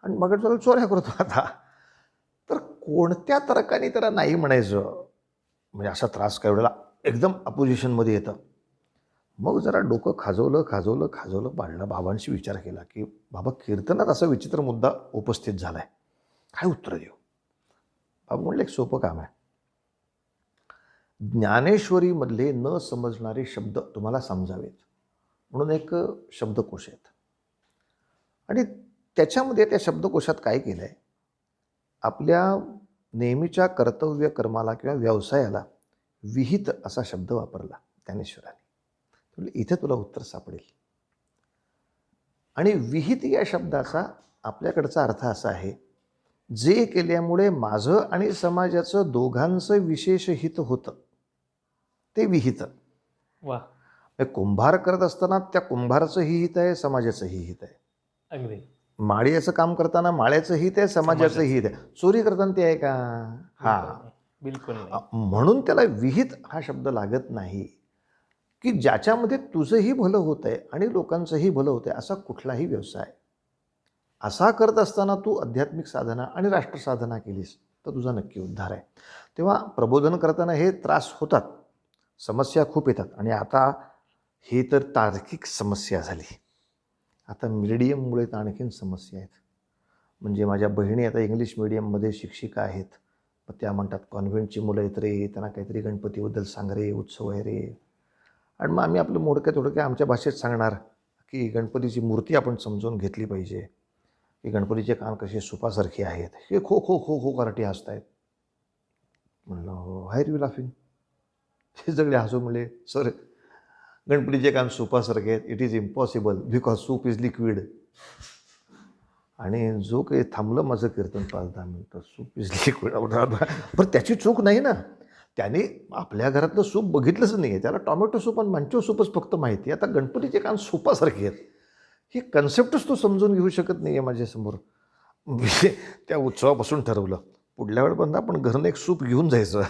आणि मग चला चोऱ्या करतो आता. तर कोणत्या तर्काने त्याला नाही म्हणायचं? म्हणजे असा त्रास काय वेळेला एकदम अपोजिशनमध्ये येतं. मग जरा डोकं खाजवलं पाडलं, बाबांशी विचार केला की बाबा कीर्तनात असा विचित्र मुद्दा उपस्थित झाला आहे, काय उत्तर देऊ? बाबा म्हणलं एक सोपं काम आहे, ज्ञानेश्वरीमधले न समजणारे शब्द तुम्हाला समजावेत म्हणून एक शब्दकोश आहेत, आणि त्याच्यामध्ये त्या शब्दकोशात काय केलं आहे, आपल्या नेहमीच्या कर्तव्य कर्माला किंवा व्यवसायाला विहित असा शब्द वापरला ज्ञानेश्वरांनी. म्हणजे इथे तुला उत्तर सापडेल. आणि विहित या शब्दाचा आपल्याकडचा अर्थ असा आहे, जे केल्यामुळे माझं आणि समाजाचं दोघांचं विशेष हित होतं ते विहित. वा, कुंभार करत असताना त्या कुंभाराचंही हित आहे, समाजाचंही हित आहे. अगदी. माळीचं काम करताना माळ्याचं हित आहे, समाजाचं हित आहे. चोरी करताना ते आहे का? हा, बिलकुल नाही. म्हणून त्याला विहित हा शब्द लागत नाही, की ज्याच्यामध्ये तुझंही भलं होत आहे आणि लोकांचंही भलं होतं आहे असा कुठलाही व्यवसाय. असा करत असताना तू आध्यात्मिक साधना आणि राष्ट्रसाधना केलीस तर तुझा नक्की उद्धार आहे. तेव्हा प्रबोधन करताना हे त्रास होतात, समस्या खूप येतात. आणि आता ही तर तार्किक समस्या झाली, आता मीडियममुळे तर आणखीन समस्या आहेत. म्हणजे माझ्या बहिणी आता इंग्लिश मिडियममध्ये शिक्षिका आहेत, मग त्या म्हणतात कॉन्व्हेंटची मुलं येत रे, त्यांना काहीतरी गणपतीबद्दल सांग रे, उत्सव आहे रे. आणि मग आम्ही आपलं मोडक्या आमच्या भाषेत सांगणार की गणपतीची मूर्ती आपण समजून घेतली पाहिजे, की गणपतीचे कान कसे सुपासारखे आहेत. हे खो खो खो खो कराटे हसतायत. म्हणलं हो, हाय यू लाफिंग? हे सगळे हसू म्हणले, सर गणपतीचे कान सुपासारखे आहेत, it is impossible because soup is liquid. आणि जो काही थांबलं माझं कीर्तन 5-10 मिनटं, सूप इज लिक्विड. बरं त्याची चूक नाही ना, त्याने आपल्या घरातलं सूप बघितलंच नाही आहे, त्याला टॉमॅटो सूप आणि मंचो सूपच फक्त माहिती आहे. आता गणपतीचे कान सूपासारखे आहेत ही कन्सेप्टच तो समजून घेऊ शकत नाही आहे माझ्यासमोर. त्या उत्सवापासून ठरवलं पुढल्या वेळेपर्यंत आपण घरून एक सूप घेऊन जायचं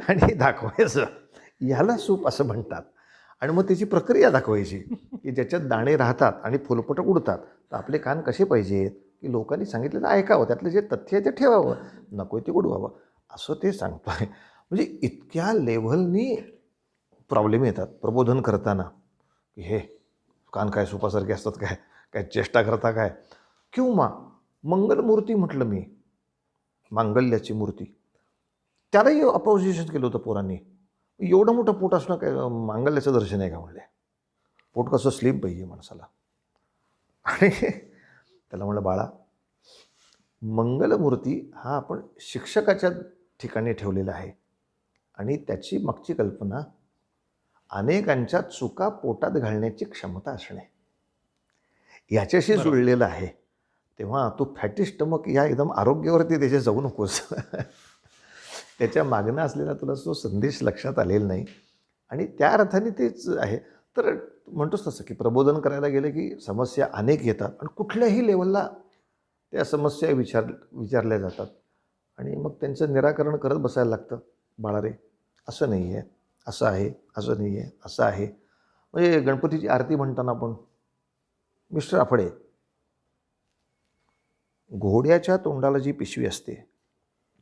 आणि दाखवायचं, ह्याला सूप असं म्हणतात. आणि मग त्याची प्रक्रिया दाखवायची की ज्याच्यात दाणे राहतात आणि फुलपट उडतात. तर आपले कान कसे पाहिजेत, की लोकांनी सांगितलेलं ऐकावं, त्यातलं जे तथ्य आहे ते ठेवावं, नको ते उडवावं, असं ते सांगतो आहे. म्हणजे इतक्या लेव्हलनी प्रॉब्लेम येतात प्रबोधन करताना, की हे कान काय सुपासारखे असतात काय, काय चेष्टा करता काय. किंवा मंगलमूर्ती म्हटलं मी, मांगल्याची मूर्ती, त्यालाही अपोजिशन केलं होतं पोरांनी. एवढं मोठं पोट असणं काय मांगल्याचं दर्शन आहे का म्हणले. पोट कसं स्लिम पाहिजे माणसाला. आणि त्याला म्हणलं बाळा, मंगलमूर्ती हा आपण शिक्षकाच्या ठिकाणी ठेवलेला आहे आणि त्याची मागची कल्पना अनेकांच्या चुका पोटात घालण्याची क्षमता असणे याच्याशी बरोबर. जुळलेलं आहे. तेव्हा तू फॅटी स्टमक या एकदम आरोग्यावरती त्याच्या जाऊ नकोस. त्याच्या मागणं असलेला तुला तो संदेश लक्षात आलेला नाही आणि त्या अर्थाने तेच आहे. तर म्हणतोच तसं की प्रबोधन करायला गेलं की समस्या अनेक येतात आणि कुठल्याही लेवलला त्या समस्या विचारल्या जातात आणि मग त्यांचं निराकरण करत बसायला लागतं. बाळा रे, असं नाही आहे, असं आहे, असं नाही आहे, असं आहे. म्हणजे गणपतीची आरती म्हणताना आपण मिस्टर आफडे, घोड्याच्या तोंडाला जी पिशवी असते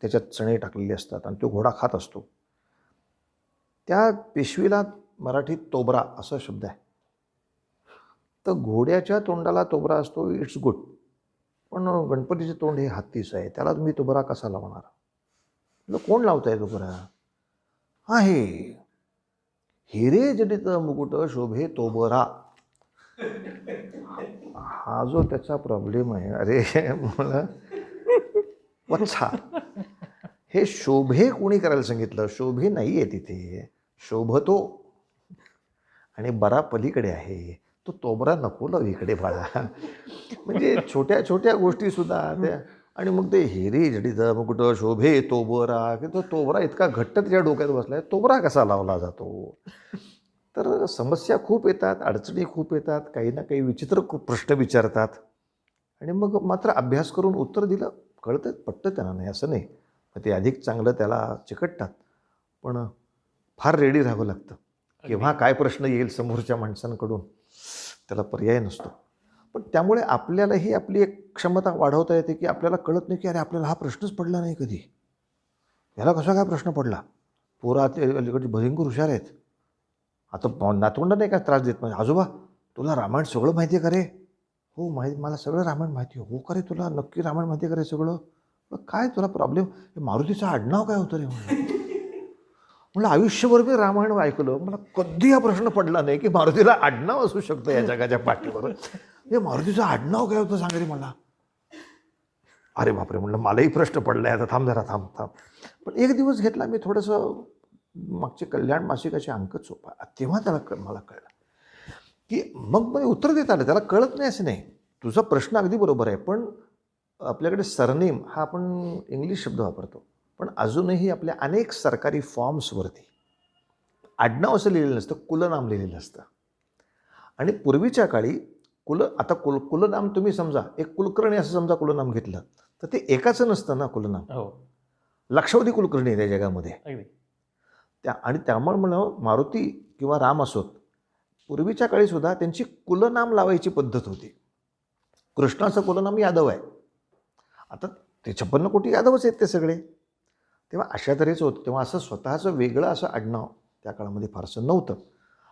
त्याच्यात चणे टाकलेले असतात आणि तो घोडा खात असतो, त्या पिशवीला मराठीत तोबरा असा शब्द आहे. तर घोड्याच्या तोंडाला तोबरा असतो, इट्स गुड. पण गणपतीचे तोंड हे हत्तीचं आहे, त्याला तुम्ही तोबरा कसा लावणार. कोण लावताय तोबरा. आहे हिरे जडित मुकुट शोभे तोबरा. हा जो त्याचा प्रॉब्लेम आहे. अरे मला वत्सा, हे शोभे कोणी करायला सांगितलं. शोभे नाही आहे तिथे, शोभतो आणि बरा पलीकडे आहे. तो तोबरा नको लावू इकडे बाळा. म्हणजे छोट्या छोट्या गोष्टीसुद्धा त्या. आणि मग ते हिरे जडित मुकुट शोभे तोबरा, की तो तोबरा इतका घट्ट त्याच्या डोक्यात बसला आहे, तोबरा कसा लावला जातो. तर समस्या खूप येतात, अडचणी खूप येतात, काही ना काही विचित्र खूप प्रश्न विचारतात आणि मग मात्र अभ्यास करून उत्तर दिलं कळतं, पटतं त्यांना, नाही असं नाही. मग ते अधिक चांगलं त्याला चिकटतात. पण फार रेडी राहावं लागतं. केव्हा काय प्रश्न येईल समोरच्या माणसांकडून त्याला पर्याय नसतो. पण त्यामुळे आपल्यालाही आपली एक क्षमता वाढवता येते की आपल्याला कळत नाही की अरे आपल्याला हा प्रश्नच पडला नाही कधी, याला कसा काय प्रश्न पडला. पोरं अलीकडे भयंकर हुशार आहेत. आता नातवंड नाही का त्रास देत, म्हणजे आजोबा तुला रामायण सगळं माहिती आहे का रे. हो माहिती, मला सगळं रामायण माहिती आहे. हो का रे, तुला नक्की रामायण माहिती आहे का रे सगळं. काय तुला प्रॉब्लेम, मारुतीचं आडनाव काय होतं रे म्हणलं आयुष्यभर मी रामायण ऐकलं, मला कधी हा प्रश्न पडला नाही की मारुतीला आडनाव असू शकतं या जगाच्या पाठीवर. हे मारुतीचं आडनाव काय होतं सांग रे मला. अरे बापरे म्हणलं, मलाही प्रश्न पडला आहे, आता थांब जरा, थांब. पण एक दिवस घेतला मी थोडंसं मागचे कल्याण मासिकाचे अंकच सोपा. तेव्हा त्याला मला कळलं की मग मला उत्तर देता आलं. त्याला कळत नाही असं नाही, तुझा प्रश्न अगदी बरोबर आहे. पण आपल्याकडे सरनेम हा आपण इंग्लिश शब्द वापरतो, पण अजूनही आपल्या अनेक सरकारी फॉर्म्सवरती आडनाव असं लिहिलेलं नसतं, कुलनाम लिहिलेलं असतं. आणि पूर्वीच्या काळी आता कुलनाम तुम्ही समजा एक कुलकर्णी असं समजा कुलनाम घेतलं तर ते एकाचं नसतं ना कुलनाम. हो, लक्षावधी कुलकर्णी आहे त्या जगामध्ये. अगदी. आणि त्यामुळे म्हणून मारुती किंवा राम असोत, पूर्वीच्या काळीसुद्धा त्यांची कुलनाम लावायची पद्धत होती. कृष्णाचं कुलनाम यादव आहे. आता ते 56 कोटी यादवच आहेत ते सगळे. तेव्हा अशा तऱ्हेचं होतं. तेव्हा असं स्वतःचं वेगळं असं आडनाव त्या काळामध्ये फारसं नव्हतं.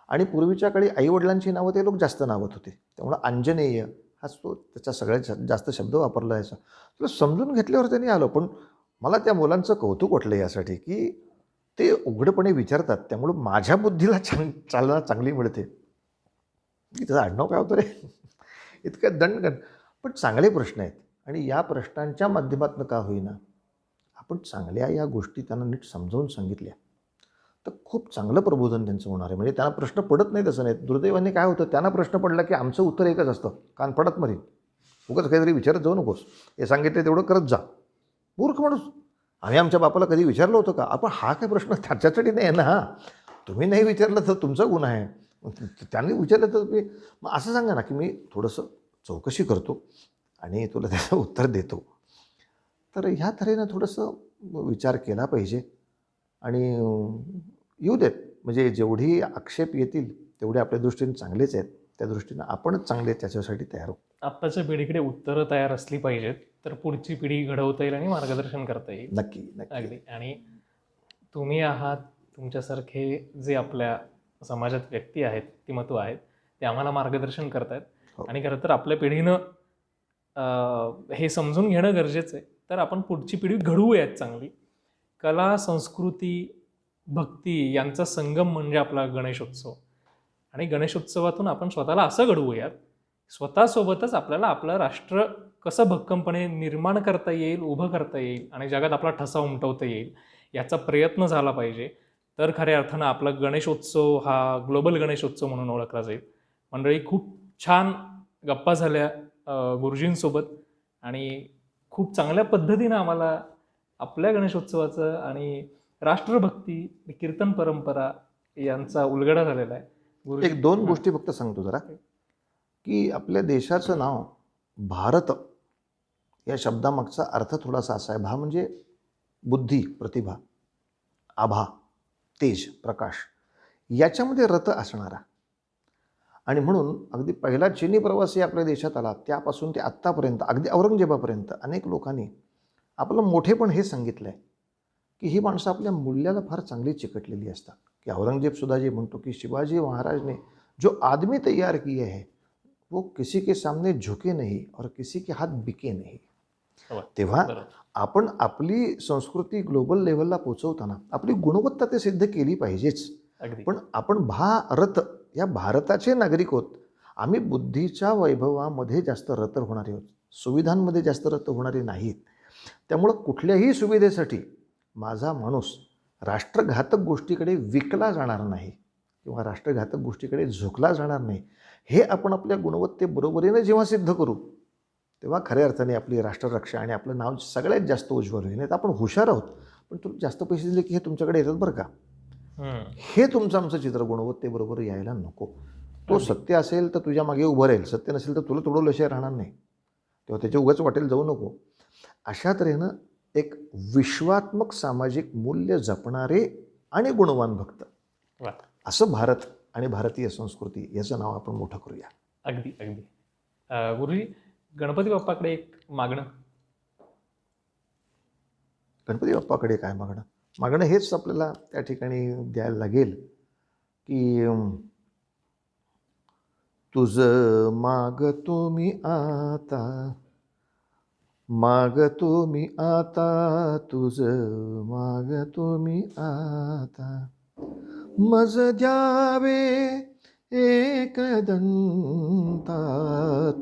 आणि पूर्वीच्या काळी आईवडिलांची नावं ते लोक जास्त नावत होते. त्यामुळं अंजनेय हाच तो त्याचा सगळ्यात जास्त शब्द वापरला जायचा. तुला समजून घेतल्यावर त्यांनी आलं. पण मला त्या मुलांचं कौतुक वाटलं यासाठी की ते उघडपणे विचारतात. त्यामुळं माझ्या बुद्धीला चालना चांगली मिळते की त्याचं आडनाव काय होतं रे. इतकं दंडगण. पण चांगले प्रश्न आहेत आणि या प्रश्नांच्या माध्यमातून का होईना आपण चांगल्या या गोष्टी त्यांना नीट समजावून सांगितल्या तर खूप चांगलं प्रबोधन त्यांचं होणार आहे. म्हणजे त्यांना प्रश्न पडत नाही तसं नाही. दुर्दैवाने काय होतं, त्यांना प्रश्न पडला की आमचं उत्तर एकच असतं, कान पडत मरीन. उगाच काहीतरी विचारत जाऊ नकोस, हे सांगितलं तेवढं करत जा. मूर्ख माणूस. आम्ही आमच्या बापाला कधी विचारलं होतं का. आपण हा काय प्रश्न त्याच्यासाठी नाही आहे ना. तुम्ही नाही विचारलं तर तुमचा गुन्हा आहे. त्यांनी विचारलं तर तुम्ही मग असं सांगा ना की मी थोडंसं चौकशी करतो आणि तुला त्याचं उत्तर देतो. तर ह्या तऱ्हेनं थोडंसं विचार केला पाहिजे आणि येऊ देत. म्हणजे जेवढी आक्षेप येतील तेवढे आपल्या दृष्टीने चांगलेच आहेत. त्या दृष्टीनं आपणच चांगले त्याच्यासाठी तयार होऊ. आत्ताच्या पिढीकडे उत्तरं तयार असली पाहिजेत तर पुढची पिढी घडवता येईल आणि मार्गदर्शन करता येईल. नक्की नक्की. अगदी. आणि तुम्ही आहात, तुमच्यासारखे जे आपल्या समाजात व्यक्ती आहेत, व्यक्तिमत्व आहेत, ते आम्हाला मार्गदर्शन करतायत. हो. आणि खरं तर आपल्या पिढीनं हे समजून घेणं गरजेचं आहे. तर आपण पुढची पिढी घडवूयात चांगली. कला, संस्कृती, भक्ती यांचा संगम म्हणजे आपला गणेशोत्सव. आणि गणेशोत्सवातून आपण स्वतःला असं घडवूयात, स्वतःसोबतच आपल्याला आपलं राष्ट्र कसं भक्कमपणे निर्माण करता येईल, उभं करता येईल आणि जगात आपला ठसा उमटवता येईल, याचा प्रयत्न झाला पाहिजे. तर खऱ्या अर्थानं आपला गणेशोत्सव हा ग्लोबल गणेशोत्सव म्हणून ओळखला जाईल. मंडळी, खूप छान गप्पा झाल्या गुरुजींसोबत आणि खूप चांगल्या पद्धतीनं आम्हाला आपल्या गणेशोत्सवाचं आणि राष्ट्रभक्ती, कीर्तन परंपरा यांचा उलगडा झालेला आहे. गुरुजी, एक दोन गोष्टी फक्त सांगतो जरा, की आपल्या देशाचं नाव भारत या शब्दामागचा अर्थ थोडासा असा आहे. भा म्हणजे बुद्धी, प्रतिभा, आभा, तेज, प्रकाश, याच्यामध्ये रत असणारा. आणि म्हणून अगदी पहिला चिनी प्रवासी आपल्या देशात आला त्यापासून ते आत्तापर्यंत अगदी औरंगजेबापर्यंत अनेक लोकांनी आपलं मोठेपण हे सांगितलं आहे की ही माणसं आपल्या मूल्याला फार चांगली चिकटलेली असतात. की औरंगजेब सुद्धा जे म्हणतो की शिवाजी महाराज ने जो आदमी तैयार किए हैं वो किसी के सामने झुके नहीं और किसी के हाथ बिके नहीं. तेव्हा आपण आपली संस्कृती ग्लोबल लेवलला पोचवताना आपली गुणवत्ता ते सिद्ध केली पाहिजेच. अगदी. पण आपण भारत या भारताचे नागरिक आहोत. आम्ही बुद्धीच्या वैभवामध्ये जास्त रत होणारे आहोत, सुविधांमध्ये जास्त रत होणारे नाहीत. त्यामुळं कुठल्याही सुविधेसाठी माझा माणूस राष्ट्रघातक गोष्टीकडे विकला जाणार नाही किंवा राष्ट्रघातक गोष्टीकडे झुकला जाणार नाही. हे आपण आपल्या गुणवत्तेबरोबरीने जेव्हा सिद्ध करू तेव्हा खऱ्या अर्थाने आपली राष्ट्ररक्षा आणि आपलं नाव सगळ्यात जास्त उज्ज्वल होईल. नाही तर आपण हुशार आहोत पण तुम्ही जास्त पैसे दिले की हे तुमच्याकडे येतात बरं का. हे तुमचं आमचं चित्र गुणवत्तेबरोबर यायला नको. तो सत्य असेल तर तुझ्या मागे उभं राहील, सत्य नसेल तर तुला तोडवल्याशिवाय राहणार नाही. तेव्हा त्याच्या उगाच वाटेल जाऊ नको. अशा तऱ्हेनं एक विश्वात्मक सामाजिक मूल्य जपणारे आणि गुणवान भक्त, असं भारत आणि भारतीय संस्कृती याचं नाव आपण मोठं करूया. अगदी अगदी. गुरुजी, गणपती बाप्पाकडे एक मागणं. गणपती बाप्पाकडे काय मागणं? मागणं हेच आपल्याला त्या ठिकाणी द्यायला लागेल की तुझं मागतो मी आता, मागतो मी आता, तुझं मागतो मी आता, मज द्यावे एकदंता,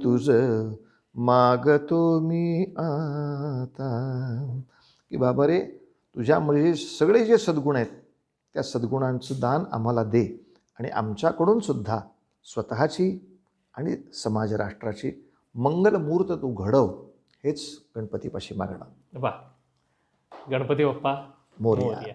तुझं मागतो मी आता. की बाबा रे, तुझ्यामध्ये सगळे जे सद्गुण आहेत त्या सद्गुणांचं दान आम्हाला दे आणि आमच्याकडून सुद्धा स्वतःची आणि समाज राष्ट्राची मंगलमूर्त तू घडव. हेच गणपतीपाशी मागणं. वा, गणपती बाप्पा मोरया. मोरया.